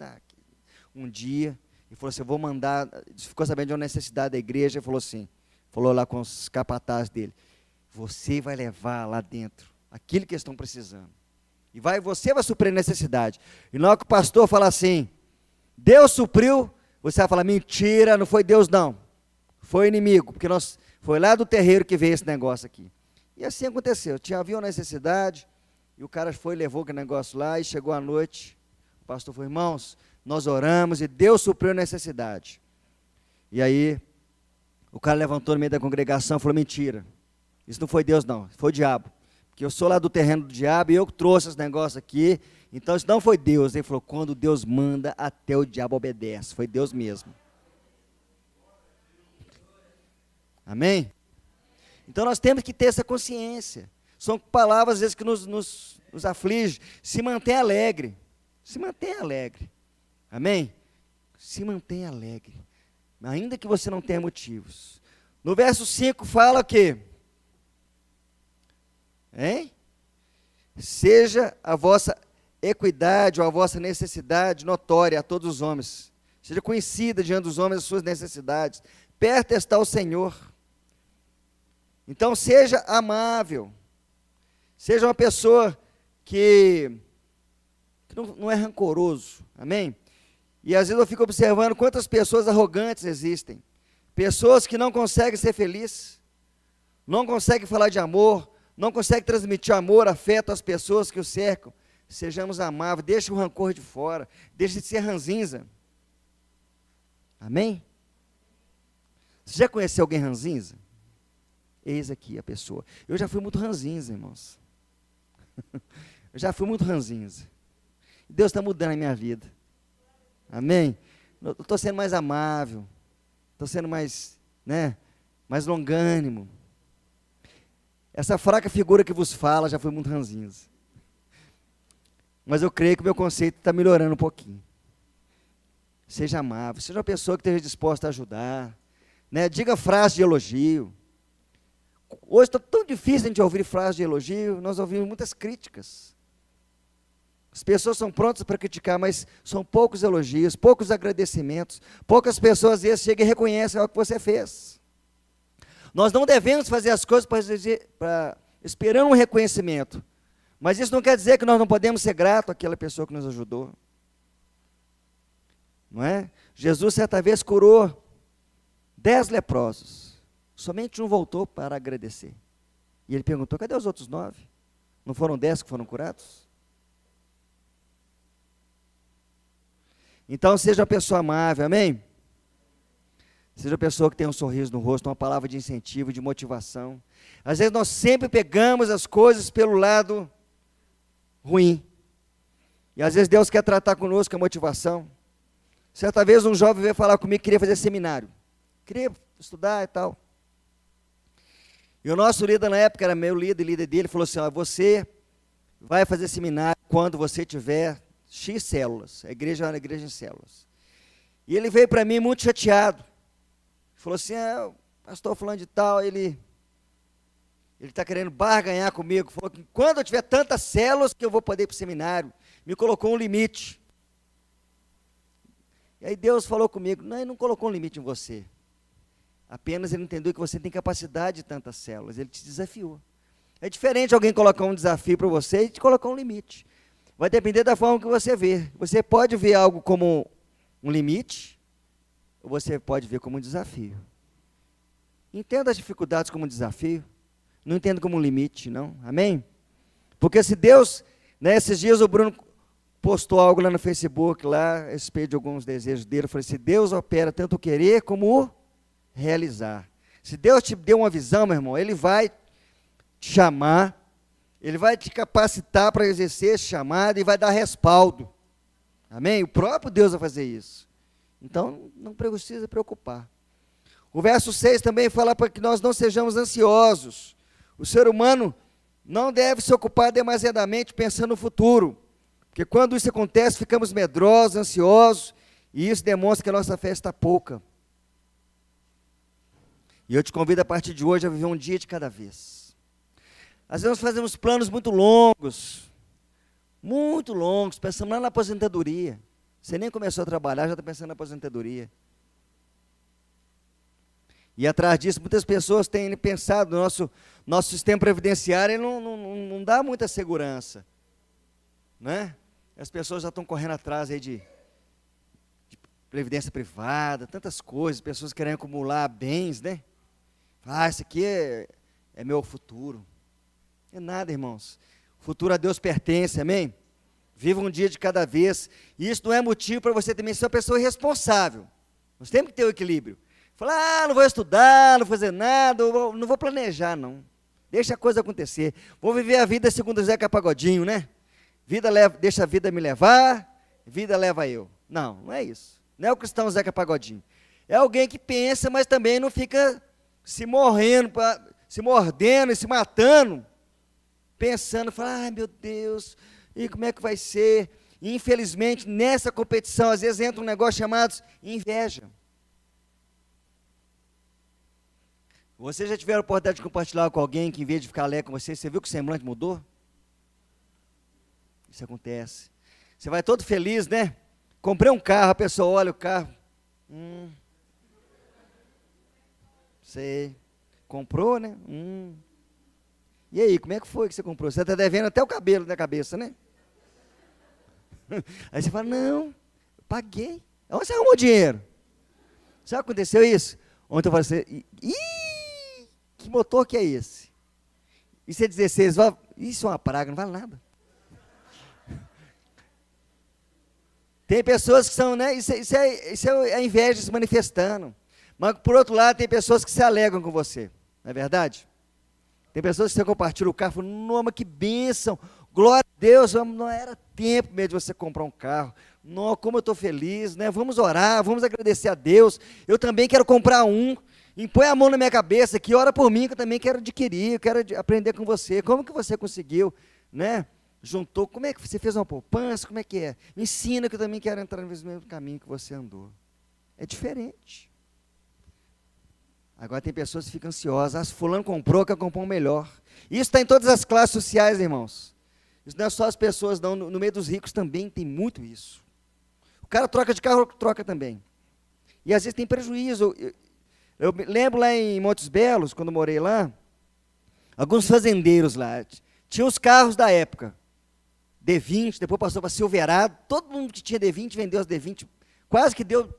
Um dia, ele falou assim: eu vou mandar, ficou sabendo de uma necessidade da igreja, ele falou assim, falou lá com os capatazes dele: você vai levar lá dentro aquilo que eles estão precisando. E você vai suprir a necessidade. E na hora que o pastor fala assim, Deus supriu, você vai falar: mentira, não foi Deus não. Foi o inimigo, porque foi lá do terreiro que veio esse negócio aqui. E assim aconteceu. Havia uma necessidade, e o cara foi e levou aquele negócio lá, e chegou à noite, o pastor falou: irmãos, nós oramos e Deus supriu a necessidade. E aí, o cara levantou no meio da congregação e falou: mentira, isso não foi Deus não, foi o diabo. Porque eu sou lá do terreno do diabo e eu trouxe esse negócio aqui, então isso não foi Deus. Ele falou: quando Deus manda, até o diabo obedece, foi Deus mesmo. Amém? Então nós temos que ter essa consciência. São palavras às vezes que nos afligem. Se mantenha alegre. Se mantenha alegre. Amém? Se mantenha alegre. Ainda que você não tenha motivos. No verso 5 fala o quê? Hein? Seja a vossa equidade ou a vossa necessidade notória a todos os homens. Seja conhecida diante dos homens as suas necessidades. Perto está o Senhor. Então seja amável. Seja uma pessoa que não é rancoroso. Amém? E às vezes eu fico observando quantas pessoas arrogantes existem. Pessoas que não conseguem ser felizes. Não conseguem falar de amor. Não conseguem transmitir amor, afeto às pessoas que o cercam. Sejamos amáveis. Deixe o rancor de fora. Deixe de ser ranzinza. Amém? Você já conheceu alguém ranzinza? Eis aqui a pessoa. Eu já fui muito ranzinza, irmãos. Eu já fui muito ranzinza. Deus está mudando a minha vida. Amém? Eu estou sendo mais amável. Estou sendo mais, mais longânimo. Essa fraca figura que vos fala já foi muito ranzinza. Mas eu creio que o meu conceito está melhorando um pouquinho. Seja amável. Seja uma pessoa que esteja disposta a ajudar. Diga frases de elogio. Hoje está tão difícil a gente ouvir frases de elogio, nós ouvimos muitas críticas. As pessoas são prontas para criticar, mas são poucos elogios, poucos agradecimentos, poucas pessoas às vezes chegam e reconhecem o que você fez. Nós não devemos fazer as coisas para esperando um reconhecimento, mas isso não quer dizer que nós não podemos ser gratos àquela pessoa que nos ajudou. Não é? Jesus certa vez curou 10 leprosos. Somente um voltou para agradecer. E ele perguntou: cadê os outros 9? Não foram 10 que foram curados? Então seja uma pessoa amável, amém? Seja uma pessoa que tem um sorriso no rosto, uma palavra de incentivo, de motivação. Às vezes nós sempre pegamos as coisas pelo lado ruim. E às vezes Deus quer tratar conosco a motivação. Certa vez um jovem veio falar comigo que queria fazer seminário. Queria estudar e tal. E o nosso líder na época, era meu líder dele, falou assim: você vai fazer seminário quando você tiver X células. A igreja era uma igreja em células. E ele veio para mim muito chateado. Falou assim: o pastor fulano de tal, ele está querendo barganhar comigo. Falou que quando eu tiver tantas células que eu vou poder ir para o seminário. Me colocou um limite. E aí Deus falou comigo: não, ele não colocou um limite em você. Apenas ele entendeu que você tem capacidade de tantas células. Ele te desafiou. É diferente alguém colocar um desafio para você e te colocar um limite. Vai depender da forma que você vê. Você pode ver algo como um limite, ou você pode ver como um desafio. Entenda as dificuldades como um desafio. Não entenda como um limite, não. Amém? Porque se Deus, esses dias o Bruno postou algo lá no Facebook, lá, a respeito de alguns desejos dele. Eu falei: se Deus opera tanto o querer como o realizar. Se Deus te deu uma visão, meu irmão, Ele vai te chamar, Ele vai te capacitar para exercer esse chamado e vai dar respaldo. Amém? O próprio Deus vai fazer isso. Então, não precisa preocupar. O verso 6 também fala para que nós não sejamos ansiosos. O ser humano não deve se ocupar demasiadamente pensando no futuro, Porque quando isso acontece, ficamos medrosos, ansiosos, e isso demonstra que a nossa fé está pouca. E eu te convido a partir de hoje a viver um dia de cada vez. Às vezes nós fazemos planos muito longos, pensamos lá na aposentadoria. Você nem começou a trabalhar, já está pensando na aposentadoria. E atrás disso, muitas pessoas têm pensado, nosso sistema previdenciário não dá muita segurança. Né? As pessoas já estão correndo atrás aí de previdência privada, tantas coisas, pessoas querem acumular bens, né? Isso aqui é meu futuro. Não é nada, irmãos. O futuro a Deus pertence, amém? Viva um dia de cada vez. E isso não é motivo para você também ser uma pessoa irresponsável. Nós temos que ter o equilíbrio. Falar, não vou estudar, não vou fazer nada, não vou planejar, não. Deixa a coisa acontecer. Vou viver a vida segundo o Zeca Pagodinho, né? Deixa a vida me levar, vida leva eu. Não é isso. Não é o cristão Zeca Pagodinho. É alguém que pensa, mas também não fica se mordendo e se matando, pensando, meu Deus, e como é que vai ser? E, infelizmente, nessa competição, às vezes entra um negócio chamado inveja. Você já tiveram a oportunidade de compartilhar com alguém que, em vez de ficar alegre com você viu que o semblante mudou? Isso acontece. Você vai todo feliz, né? Comprei um carro, a pessoa olha o carro. Sei. Comprou, né? E aí, como é que foi que você comprou? Você está devendo até o cabelo na cabeça, né? Aí você fala, não, paguei. Onde você arrumou o dinheiro? Sabe o que aconteceu isso? Ontem eu falei assim, que motor que é esse? Isso é 16, isso é uma praga, não vale nada. Tem pessoas que são, né? Isso é a inveja se manifestando. Mas, por outro lado, tem pessoas que se alegram com você. Não é verdade? Tem pessoas que você compartilha o carro e falam, não, mas que bênção, glória a Deus, não era tempo mesmo de você comprar um carro. Não, como eu estou feliz, né? Vamos orar, vamos agradecer a Deus. Eu também quero comprar um. E põe a mão na minha cabeça aqui, ora por mim, que eu também quero adquirir, eu quero aprender com você. Como que você conseguiu, né? Juntou, como é que você fez uma poupança, como é que é? Me ensina que eu também quero entrar no mesmo caminho que você andou. É diferente. Agora tem pessoas que ficam ansiosas, fulano comprou, quer comprar um melhor. Isso está em todas as classes sociais, irmãos. Isso não é só as pessoas, não. No meio dos ricos também tem muito isso. O cara troca de carro, troca também. E às vezes tem prejuízo. Eu lembro lá em Montes Belos, quando eu morei lá, alguns fazendeiros lá, tinham os carros da época, D20, depois passou para Silverado, todo mundo que tinha D20 vendeu as D20, quase que deu,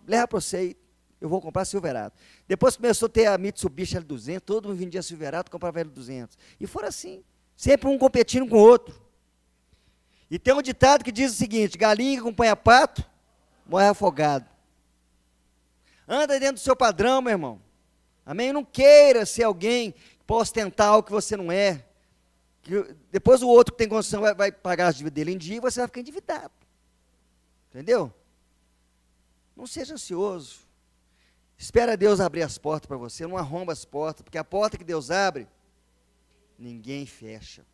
leva para você, eu vou comprar Silverado. Depois começou a ter a Mitsubishi L200, todo mundo vendia Silverado, comprava L200. E foram assim, sempre um competindo com o outro. E tem um ditado que diz o seguinte, galinha que acompanha pato, morre afogado. Anda dentro do seu padrão, meu irmão. Amém? Não queira ser alguém que possa ostentar algo que você não é. Que depois o outro que tem condição vai pagar as dívidas dele em dia e você vai ficar endividado. Entendeu? Não seja ansioso. Espera Deus abrir as portas para você. Não arromba as portas, porque a porta que Deus abre, ninguém fecha.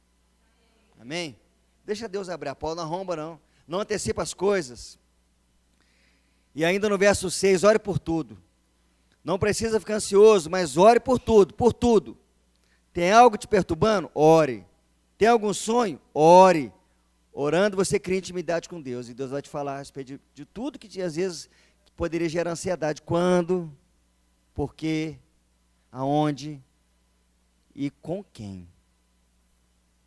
Amém? Deixa Deus abrir a porta, não arromba não. Não antecipa as coisas. E ainda no verso 6, ore por tudo. Não precisa ficar ansioso, mas ore por tudo, por tudo. Tem algo te perturbando? Ore. Tem algum sonho? Ore. Orando, você cria intimidade com Deus. E Deus vai te falar a respeito de tudo que às vezes poderia gerar ansiedade. Quando, por quê, aonde e com quem.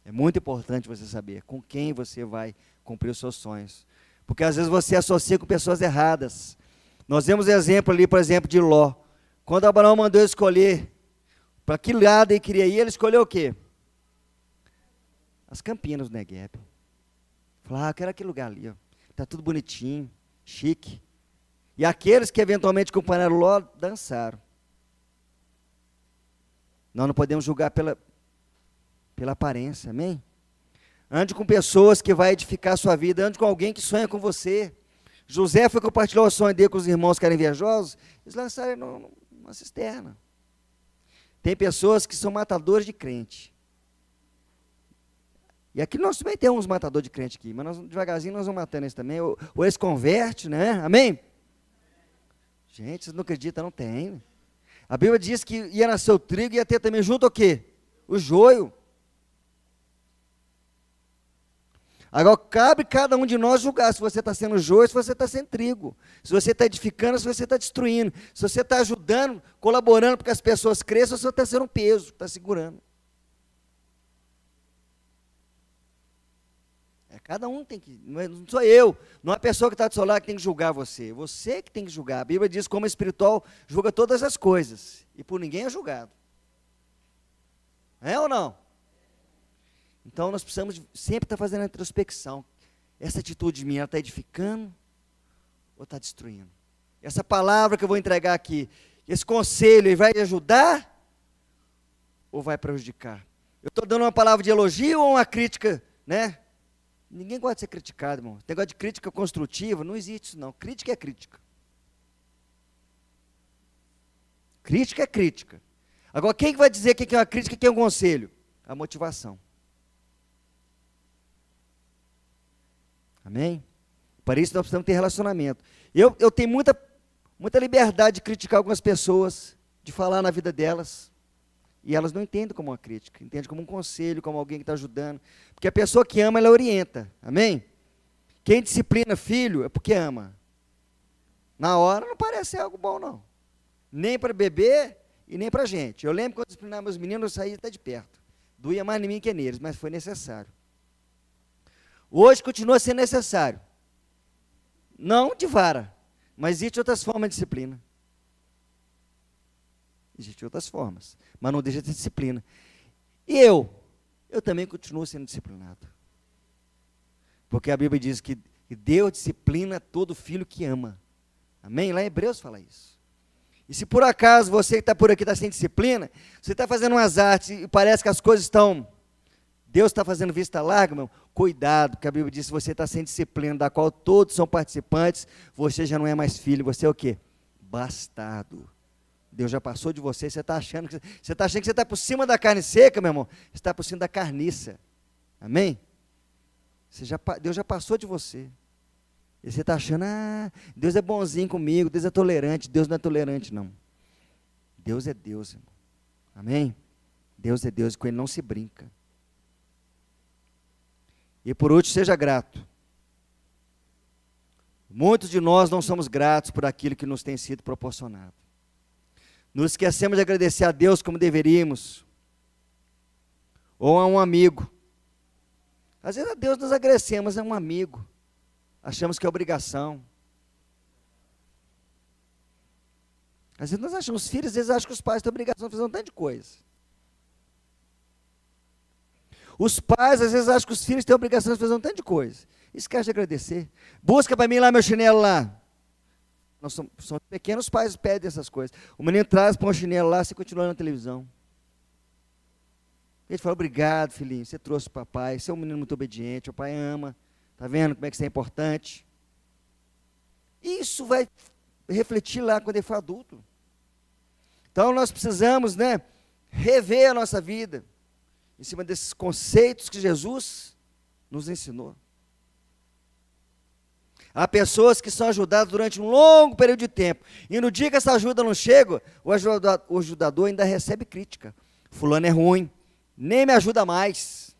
É muito importante você saber com quem você vai cumprir os seus sonhos. Porque às vezes você associa com pessoas erradas. Nós vemos exemplo ali, por exemplo, de Ló. Quando Abraão mandou escolher para que lado ele queria ir, ele escolheu o quê? As campinas do Negueb. Falou, eu quero aquele lugar ali, está tudo bonitinho, chique. E aqueles que eventualmente acompanharam Ló, dançaram. Nós não podemos julgar pela aparência, amém? Ande com pessoas que vão edificar a sua vida, ande com alguém que sonha com você. José foi compartilhar o sonho dele com os irmãos que eram invejosos, eles lançaram numa cisterna. Tem pessoas que são matadores de crente. E aqui nós também temos uns matadores de crente aqui, mas devagarzinho nós vamos matando esse também. Ou eles convertem, né? Amém? Gente, vocês não acreditam, não tem. A Bíblia diz que ia nascer o trigo e ia ter também junto o quê? O joio. Agora, cabe cada um de nós julgar se você está sendo joio, se você está sendo trigo. Se você está edificando, se você está destruindo. Se você está ajudando, colaborando para que as pessoas cresçam, ou se você está sendo um peso, está segurando. Cada um tem que, não sou eu, não é a pessoa que está do seu lado que tem que julgar você. Você que tem que julgar. A Bíblia diz que como espiritual julga todas as coisas. E por ninguém é julgado. É ou não? Então nós precisamos sempre estar fazendo a introspecção. Essa atitude minha, ela está edificando ou está destruindo? Essa palavra que eu vou entregar aqui, esse conselho, ele vai ajudar ou vai prejudicar? Eu estou dando uma palavra de elogio ou uma crítica, né? Ninguém gosta de ser criticado, irmão. Esse negócio de crítica construtiva, não existe isso não. Crítica é crítica. Crítica é crítica. Agora, quem vai dizer que é uma crítica e que é um conselho? A motivação. Amém? Para isso nós precisamos ter relacionamento. Eu tenho muita liberdade de criticar algumas pessoas, de falar na vida delas. E elas não entendem como uma crítica, entendem como um conselho, como alguém que está ajudando. Porque a pessoa que ama, ela orienta. Amém? Quem disciplina filho é porque ama. Na hora não parece ser algo bom, não. Nem para bebê e nem para a gente. Eu lembro quando eu disciplinava meus meninos, eu saía até de perto. Doía mais em mim que neles, mas foi necessário. Hoje continua sendo necessário. Não de vara, mas existem outras formas de disciplina. Existem outras formas, mas não deixa de ter disciplina. E eu também continuo sendo disciplinado. Porque a Bíblia diz que Deus disciplina todo filho que ama. Amém? Lá em Hebreus fala isso. E se por acaso você que está por aqui está sem disciplina, você está fazendo umas artes e parece que as coisas estão... Deus está fazendo vista larga, meu. Cuidado, porque a Bíblia diz que se você está sem disciplina, da qual todos são participantes, você já não é mais filho, você é o quê? Bastardo. Deus já passou de você, você está achando que você está por cima da carne seca, meu irmão. Você está por cima da carniça. Amém? Deus já passou de você. E você está achando, Deus é bonzinho comigo, Deus é tolerante. Deus não é tolerante, não. Deus é Deus, irmão. Amém? Deus é Deus, e com Ele não se brinca. E por último, seja grato. Muitos de nós não somos gratos por aquilo que nos tem sido proporcionado. Nos esquecemos de agradecer a Deus como deveríamos. Ou a um amigo. Às vezes a Deus nós agradecemos, é um amigo. Achamos que é obrigação. Às vezes nós achamos, os filhos, às vezes acham que os pais têm obrigação de fazer um tanto de coisa. Os pais, às vezes, acham que os filhos têm obrigação de fazer um tanto de coisa. Esquece de agradecer. Busca para mim lá meu chinelo lá. Nós somos pequenos, os pais pedem essas coisas. O menino traz, põe o chinelo lá, você continua na televisão. Ele fala, obrigado, filhinho, você trouxe o papai, você é um menino muito obediente, o pai ama. Está vendo como é que isso é importante? Isso vai refletir lá quando ele for adulto. Então, nós precisamos, rever a nossa vida em cima desses conceitos que Jesus nos ensinou. Há pessoas que são ajudadas durante um longo período de tempo, e no dia que essa ajuda não chega, o ajudador ainda recebe crítica. Fulano é ruim, nem me ajuda mais.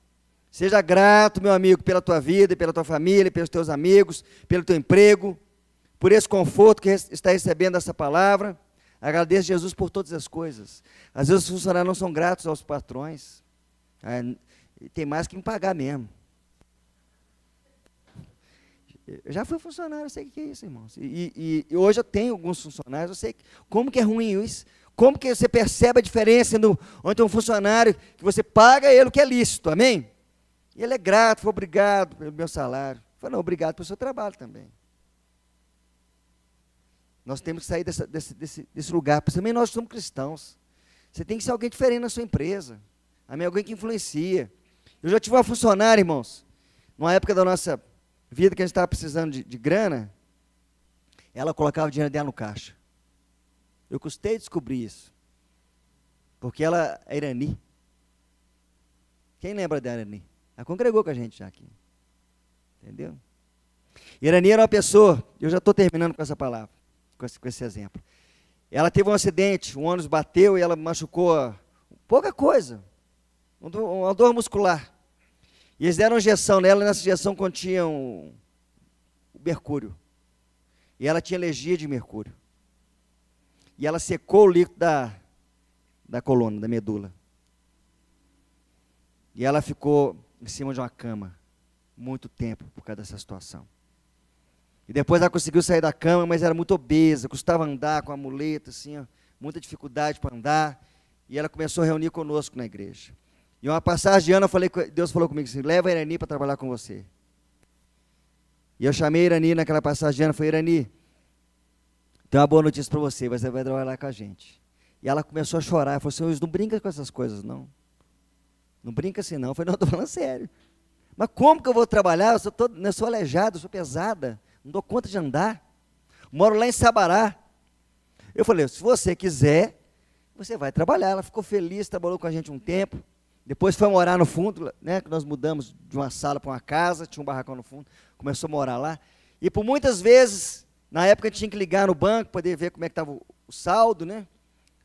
Seja grato, meu amigo, pela tua vida, pela tua família, pelos teus amigos, pelo teu emprego, por esse conforto que está recebendo essa palavra. Agradeça a Jesus por todas as coisas. Às vezes os funcionários não são gratos aos patrões. Tem mais que me pagar mesmo. Eu já fui funcionário, eu sei o que é isso, irmãos. E hoje eu tenho alguns funcionários, eu sei como que é ruim isso. Como que você percebe a diferença onde tem um funcionário que você paga ele o que é lícito, amém? E ele é grato, foi obrigado pelo meu salário. Foi não, obrigado pelo seu trabalho também. Nós temos que sair desse lugar, também nós somos cristãos. Você tem que ser alguém diferente na sua empresa. Amém? Alguém que influencia. Eu já tive uma funcionária, irmãos, numa época da nossa vida que a gente estava precisando de grana, ela colocava o dinheiro dela no caixa. Eu custei descobrir isso. Porque ela é Irani. Quem lembra da Irani? Ela congregou com a gente já aqui. Entendeu? Irani era uma pessoa, eu já estou terminando com essa palavra, com esse exemplo. Ela teve um acidente, um ônibus bateu e ela machucou pouca coisa, uma dor muscular. E eles deram uma injeção nela, e nessa injeção continha o mercúrio. E ela tinha alergia de mercúrio. E ela secou o líquido da coluna, da medula. E ela ficou em cima de uma cama muito tempo por causa dessa situação. E depois ela conseguiu sair da cama, mas era muito obesa, custava andar com a muleta, assim, ó, muita dificuldade para andar. E ela começou a reunir conosco na igreja. E uma passagem de ano, Deus falou comigo assim, leva a Irani para trabalhar com você. E eu chamei a Irani naquela passagem de ano, falei, Irani, tem uma boa notícia para você, você vai trabalhar com a gente. E ela começou a chorar, ela falou assim, Luiz, não brinca com essas coisas, não. Não brinca assim, não. Eu falei, não, estou falando sério. Mas como que eu vou trabalhar? Eu sou aleijado, eu sou pesada, não dou conta de andar. Moro lá em Sabará. Eu falei, se você quiser, você vai trabalhar. Ela ficou feliz, trabalhou com a gente um tempo. Depois foi morar no fundo, né, que nós mudamos de uma sala para uma casa, tinha um barracão no fundo, começou a morar lá. E por muitas vezes, na época, a gente tinha que ligar no banco, poder ver como é que estava o saldo, né?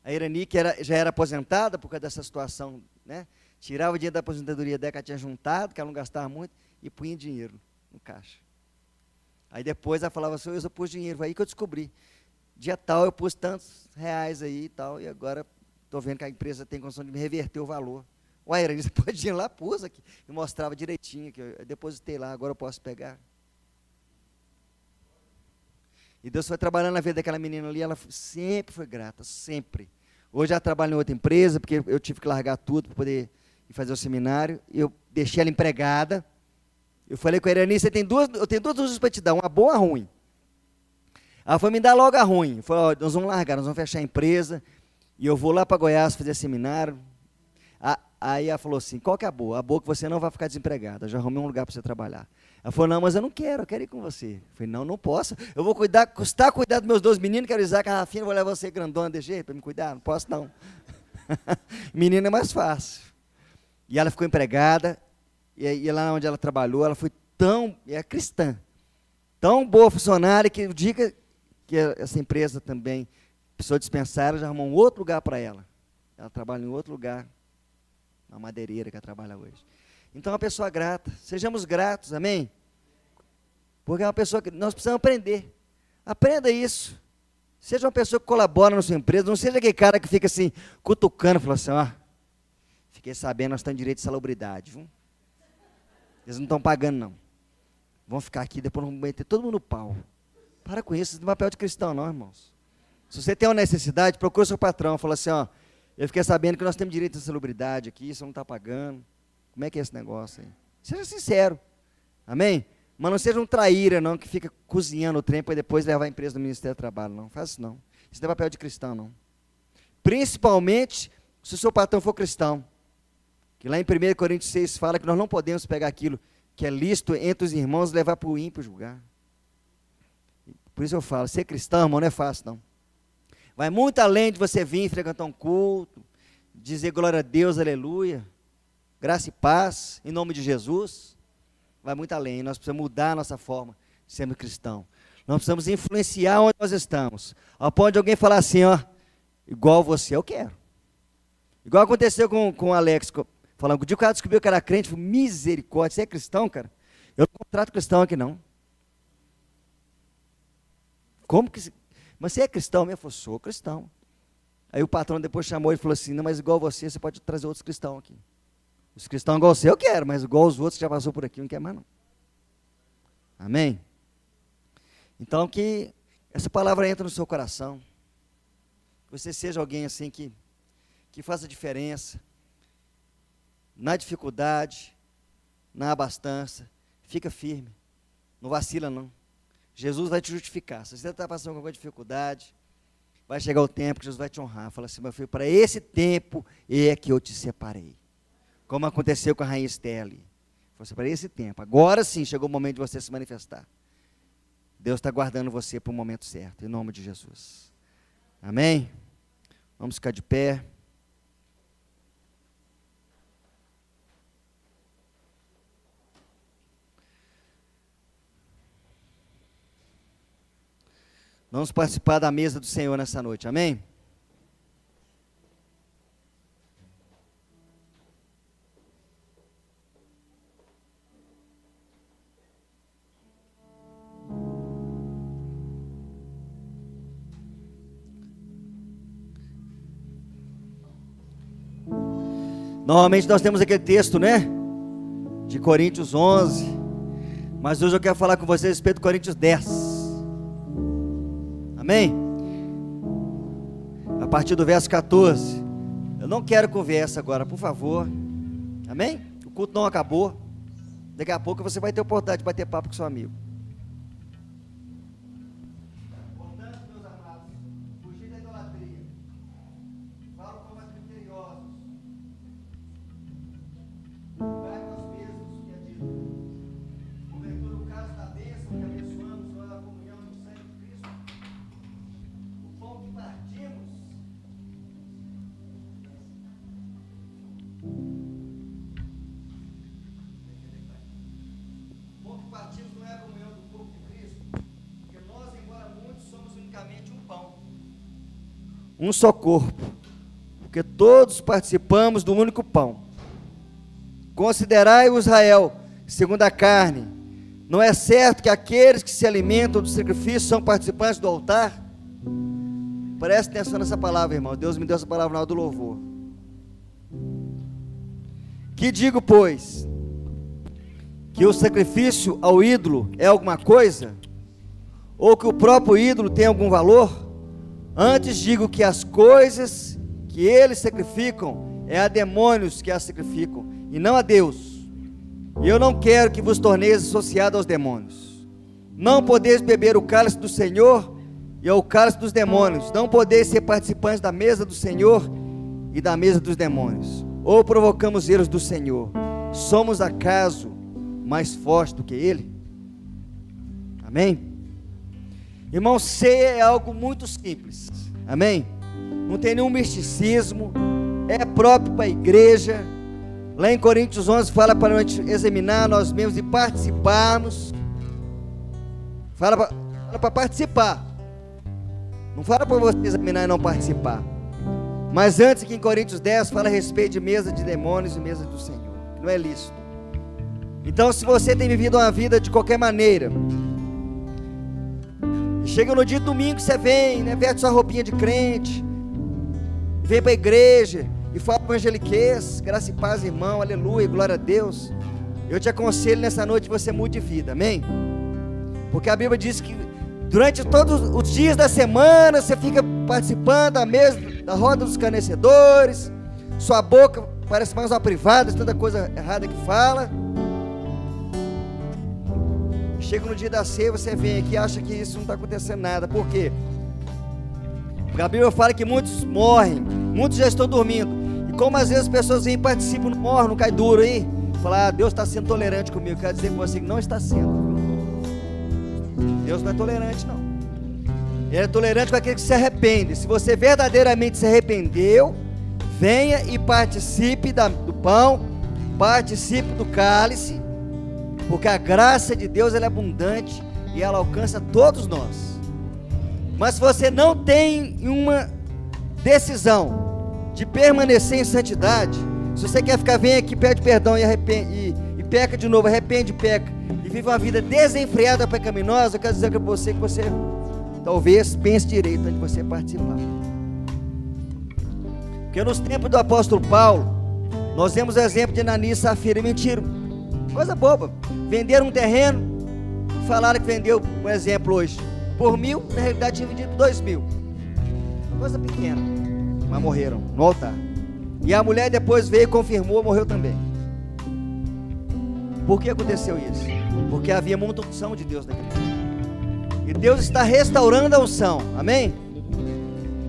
A Irani, que já era aposentada por causa dessa situação, né? Tirava o dinheiro da aposentadoria dela que ela tinha juntado, que ela não gastava muito, e punha dinheiro no caixa. Aí depois ela falava assim, eu pus dinheiro, foi aí que eu descobri. Dia tal eu pus tantos reais aí e tal, e agora estou vendo que a empresa tem condição de me reverter o valor. Ué, Irani, você pode ir lá, pus aqui. E mostrava direitinho, que eu depositei lá, agora eu posso pegar. E Deus foi trabalhando na vida daquela menina ali, ela sempre foi grata, sempre. Hoje ela trabalha em outra empresa, porque eu tive que largar tudo para poder ir fazer o seminário. Eu deixei ela empregada. Eu falei com a Irani, eu tenho duas luzes para te dar, uma boa e uma ruim. Ela foi me dar logo a ruim. Eu falei, nós vamos largar, nós vamos fechar a empresa, e eu vou lá para Goiás fazer seminário. Aí ela falou assim, qual que é a boa? A boa é que você não vai ficar desempregada, eu já arrumei um lugar para você trabalhar. Ela falou, não, mas eu não quero, eu quero ir com você. Eu falei, não posso. Eu vou custar cuidar dos meus 2 meninos, quero Isaac e a Rafinha, vou levar você grandona desse jeito para me cuidar? Não posso não. Menina é mais fácil. E ela ficou empregada, e lá onde ela trabalhou, ela foi cristã, tão boa funcionária, que o dia que essa empresa também precisou dispensar, ela já arrumou um outro lugar para ela. Ela trabalha em outro lugar, na madeireira que ela trabalha hoje. Então, é uma pessoa grata. Sejamos gratos, amém? Porque é uma pessoa que nós precisamos aprender. Aprenda isso. Seja uma pessoa que colabora na sua empresa, não seja aquele cara que fica assim, cutucando, falando assim, fiquei sabendo, nós estamos em direito de salubridade, viu? Eles não estão pagando, não. Vão ficar aqui, depois vão meter todo mundo no pau. Para com isso, não é papel de cristão, não, irmãos. Se você tem uma necessidade, procura o seu patrão, fala assim, eu fiquei sabendo que nós temos direito de salubridade aqui, você não está pagando. Como é que é esse negócio aí? Seja sincero, amém? Mas não seja um traíra, não, que fica cozinhando o trem para depois levar a empresa do Ministério do Trabalho, não. Faça isso, não. Isso não é papel de cristão, não. Principalmente se o seu patrão for cristão. Que lá em 1 Coríntios 6 fala que nós não podemos pegar aquilo que é lícito entre os irmãos e levar para o ímpio julgar. Por isso eu falo, ser cristão, irmão, não é fácil, não. Vai muito além de você vir frequentar um culto, dizer glória a Deus, aleluia, graça e paz, em nome de Jesus. Vai muito além, nós precisamos mudar a nossa forma de sermos cristãos. Nós precisamos influenciar onde nós estamos. Ao ponto de alguém falar assim, igual você, eu quero. Igual aconteceu com o Alex, falando, o dia que o cara descobriu que era crente, falou, misericórdia, você é cristão, cara? Eu não contrato cristão aqui, não. Como que... Mas você é cristão mesmo? Eu falei, sou cristão. Aí o patrão depois chamou e falou assim, não, mas igual você pode trazer outros cristãos aqui. Os cristãos igual você eu quero, mas igual os outros que já passou por aqui, não quer mais não. Amém? Então que essa palavra entre no seu coração. Que você seja alguém assim que faça diferença. Na dificuldade, na abastança, fica firme. Não vacila não. Jesus vai te justificar. Se você está passando com alguma dificuldade, vai chegar o tempo que Jesus vai te honrar. Fala assim, meu filho, para esse tempo é que eu te separei. Como aconteceu com a rainha Esther ali. Falou assim, para esse tempo. Agora sim, chegou o momento de você se manifestar. Deus está guardando você para o momento certo, em nome de Jesus. Amém? Vamos ficar de pé. Vamos participar da mesa do Senhor nessa noite, amém? Normalmente nós temos aquele texto, né? De Coríntios 11. Mas hoje eu quero falar com vocês a respeito de Coríntios 10. Amém? A partir do verso 14. Eu não quero conversa agora, por favor. Amém? O culto não acabou. Daqui a pouco você vai ter oportunidade de bater papo com seu amigo. Portanto, meus amados, fugir da idolatria. Falo como as misteriosos. Vai aos mesmos que é dito. Porventura o caso da bênção que abençoamos ou a comunhão do sangue de Cristo. O pão que partimos. O pão que partimos não é a comunhão do corpo de Cristo. Porque nós, embora muitos, somos unicamente um pão. Um só corpo. Porque todos participamos do único pão. Considerai o Israel, segundo a carne. Não é certo que aqueles que se alimentam do sacrifício são participantes do altar? Preste atenção nessa palavra, irmão. Deus me deu essa palavra na hora do louvor. Que digo, pois? Que o sacrifício ao ídolo é alguma coisa? Ou que o próprio ídolo tem algum valor? Antes digo que as coisas que eles sacrificam é a demônios que as sacrificam, e não a Deus. E eu não quero que vos torneis associados aos demônios. Não podeis beber o cálice do Senhor e ao cálice dos demônios. Não podeis ser participantes da mesa do Senhor e da mesa dos demônios. Ou provocamos erros do Senhor? Somos acaso mais fortes do que Ele? Amém? Irmão, ceia é algo muito simples. Amém? Não tem nenhum misticismo. É próprio para a igreja. Lá em Coríntios 11 fala para nós examinar nós mesmos e participarmos. Fala para participar. Não fala para você examinar e não participar. Mas antes, aqui em Coríntios 10 fala a respeito de mesa de demônios e mesa do Senhor. Não é lícito. Então, se você tem vivido uma vida de qualquer maneira, e chega no dia de domingo, você vem, né, veste sua roupinha de crente, vem para a igreja e fala evangeliquez, graça e paz, irmão, aleluia, glória a Deus. Eu te aconselho nessa noite você mude de vida, amém? Porque a Bíblia diz que durante todos os dias da semana você fica participando da mesa, da roda dos escarnecedores, sua boca parece mais uma privada, tanta coisa errada que fala. Chega no dia da ceia, você vem aqui e acha que isso não está acontecendo nada. Por quê? Porque a Bíblia fala que muitos morrem, muitos já estão dormindo. E como às vezes as pessoas vêm e participam, não morrem, não cai duro aí, falar, Deus está sendo tolerante comigo. Eu quero dizer com você que não está sendo. Deus não é tolerante, não. Ele é tolerante com aquele que se arrepende. Se você verdadeiramente se arrependeu, venha e participe do pão, participe do cálice, porque a graça de Deus ela é abundante e ela alcança todos nós. Mas se você não tem uma decisão de permanecer em santidade, se você quer ficar, vem aqui, pede perdão e peca de novo, arrepende e peca, e vive uma vida desenfreada, pecaminosa, eu quero dizer para você que você talvez pense direito antes de você participar. Porque nos tempos do apóstolo Paulo, nós vemos o exemplo de Ananias e Safira, e mentiram, coisa boba, venderam um terreno, falaram que vendeu, por exemplo, hoje, por 1.000, na realidade tinha vendido por 2.000, coisa pequena, mas morreram no altar. E a mulher depois veio e confirmou, morreu também. Por que aconteceu isso? Porque havia muita unção de Deus naquele dia. E Deus está restaurando a unção, amém?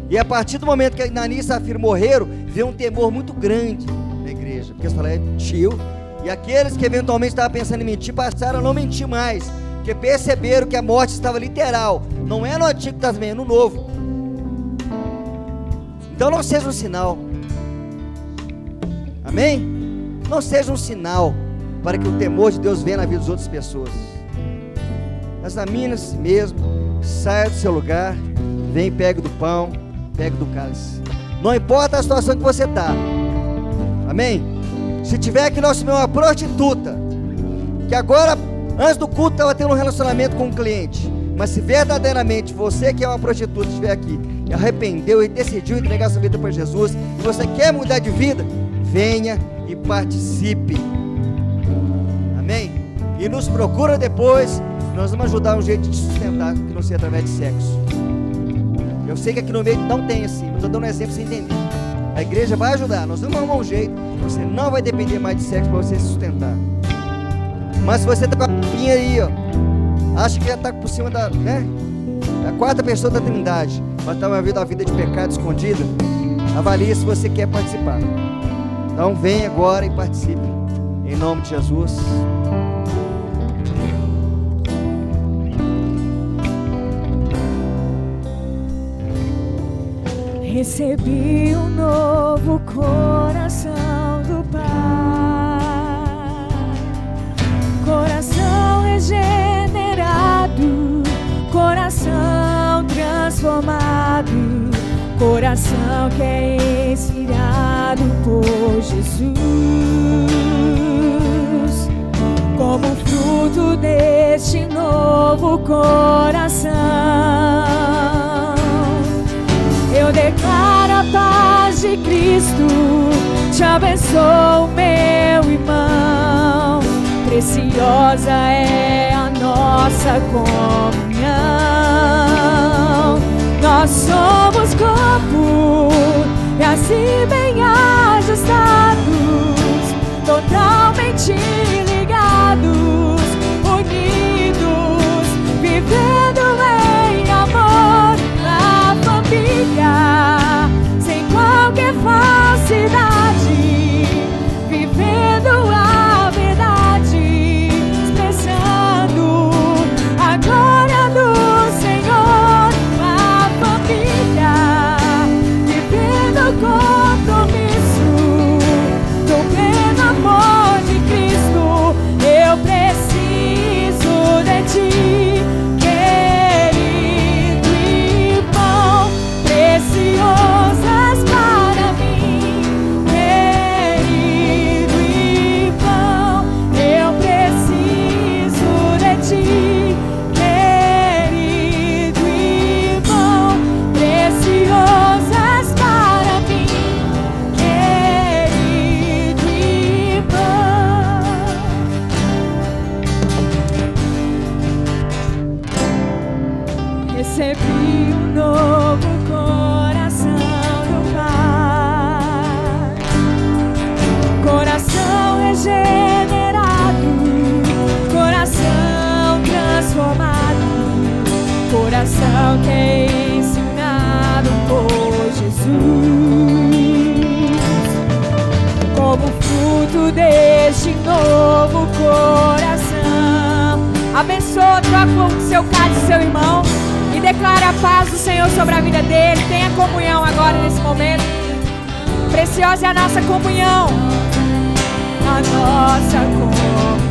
E a partir do momento que Ananias e Safira morreram, veio um temor muito grande na igreja, porque eles falaram, mentiu. E aqueles que eventualmente estavam pensando em mentir, passaram a não mentir mais, porque perceberam que a morte estava literal, não é no Antigo Testamento, é no Novo. Então não seja um sinal, amém? Não seja um sinal para que o temor de Deus venha na vida das outras pessoas. Examine-se mesmo, saia do seu lugar, vem e pegue do pão, pegue do cálice. Não importa a situação que você está. Amém? Se tiver que nós tiver uma prostituta, que agora, antes do culto, estava tendo um relacionamento com um cliente, mas se verdadeiramente você que é uma prostituta estiver aqui, e arrependeu e decidiu entregar sua vida para Jesus, e você quer mudar de vida, venha e participe. Amém? E nos procura depois, nós vamos ajudar um jeito de sustentar, que não seja através de sexo. Eu sei que aqui no meio não tem assim, mas estou dando um exemplo para você entender. A igreja vai ajudar, nós vamos arrumar um jeito, você não vai depender mais de sexo para você se sustentar. Mas se você está com a pinha aí, ó, acha que já está por cima da, né? A quarta pessoa da Trindade, mas está vivendo a vida de pecado escondida, avalie se você quer participar. Então vem agora e participe, em nome de Jesus. Recebi um novo coração do Pai, coração regenerado, coração transformado, coração que é inspirado por Jesus. Como fruto deste novo coração, eu declaro a paz de Cristo, te abençoo, meu irmão. Preciosa é a nossa comunhão. Nós somos corpo, e assim bem ajustados, totalmente ligados, unidos, vivendo em amor. Família, sem qualquer falsidade, vivendo a verdade, expressando a glória do Senhor. A família, vivendo o compromisso do pleno amor de Cristo. Eu preciso de ti, preciosas para mim, querido irmão. Eu preciso de ti, querido irmão. Preciosas para mim, querido irmão. Recebi um novo coração regenerado, coração transformado, coração que é ensinado por Jesus. Como fruto deste novo coração, abençoa, troca o seu cálice, seu irmão, e declara a paz do Senhor sobre a vida dele. Tenha comunhão agora nesse momento. Preciosa é a nossa comunhão, a nossa comunhão.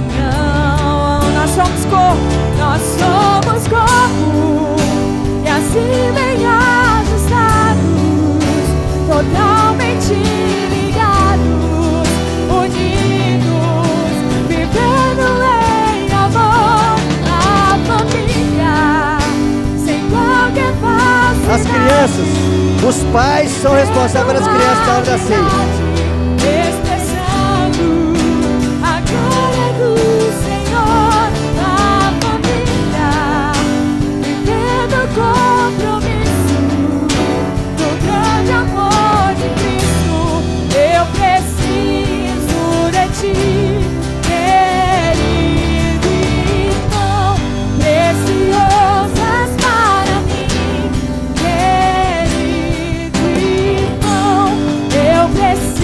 Nós somos corpo, e assim bem ajustados, totalmente ligados, unidos, vivendo em amor. A família, sem qualquer falsidade. As crianças, os pais são responsáveis pelas crianças na hora da ceia. Expressando a glória do Senhor. A família, vivendo o compromisso do grande amor de Cristo. Eu preciso de ti, querido irmão. Preciosas para mim, querido irmão. Eu preciso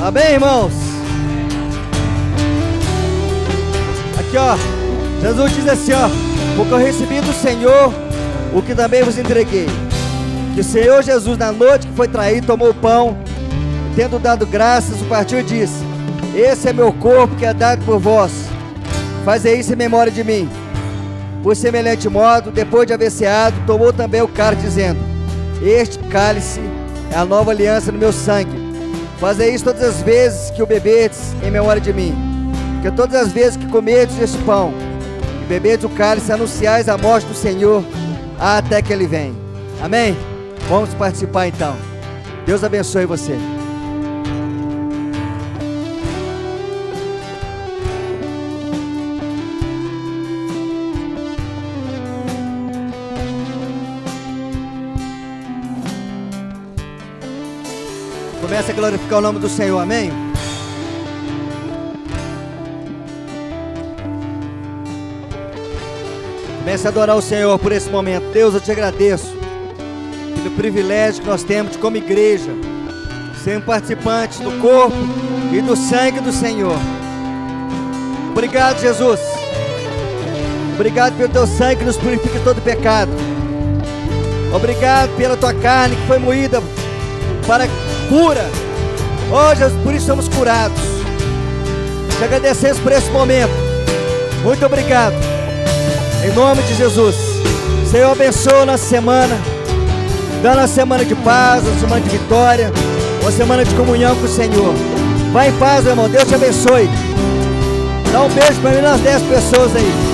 Amém, irmãos? Aqui, ó, Jesus diz assim, ó: porque eu recebi do Senhor o que também vos entreguei, que o Senhor Jesus, na noite que foi traído, tomou o pão, e tendo dado graças, o partiu e disse: esse é meu corpo que é dado por vós, fazei isso em memória de mim. Por semelhante modo, depois de haver ceado, tomou também o cálice, dizendo: este cálice é a nova aliança no meu sangue. Fazei isso todas as vezes que o bebedes em memória de mim. Porque todas as vezes que comerdes este pão e bebedes o cálice, anunciais a morte do Senhor até que Ele venha. Amém? Vamos participar então. Deus abençoe você. Comece a glorificar o nome do Senhor, amém? Comece a adorar o Senhor por esse momento. Deus, eu te agradeço pelo privilégio que nós temos de, como igreja, sermos participantes do corpo e do sangue do Senhor. Obrigado, Jesus. Obrigado pelo teu sangue que nos purifica de todo pecado. Obrigado pela tua carne que foi moída para cura. Oh, Jesus, por isso somos curados. Te agradecemos por esse momento. Muito obrigado. Em nome de Jesus. Senhor, abençoa a nossa semana. Dá uma semana de paz, uma semana de vitória, uma semana de comunhão com o Senhor. Vai em paz, meu irmão. Deus te abençoe. Dá um beijo para mim nas 10 pessoas aí.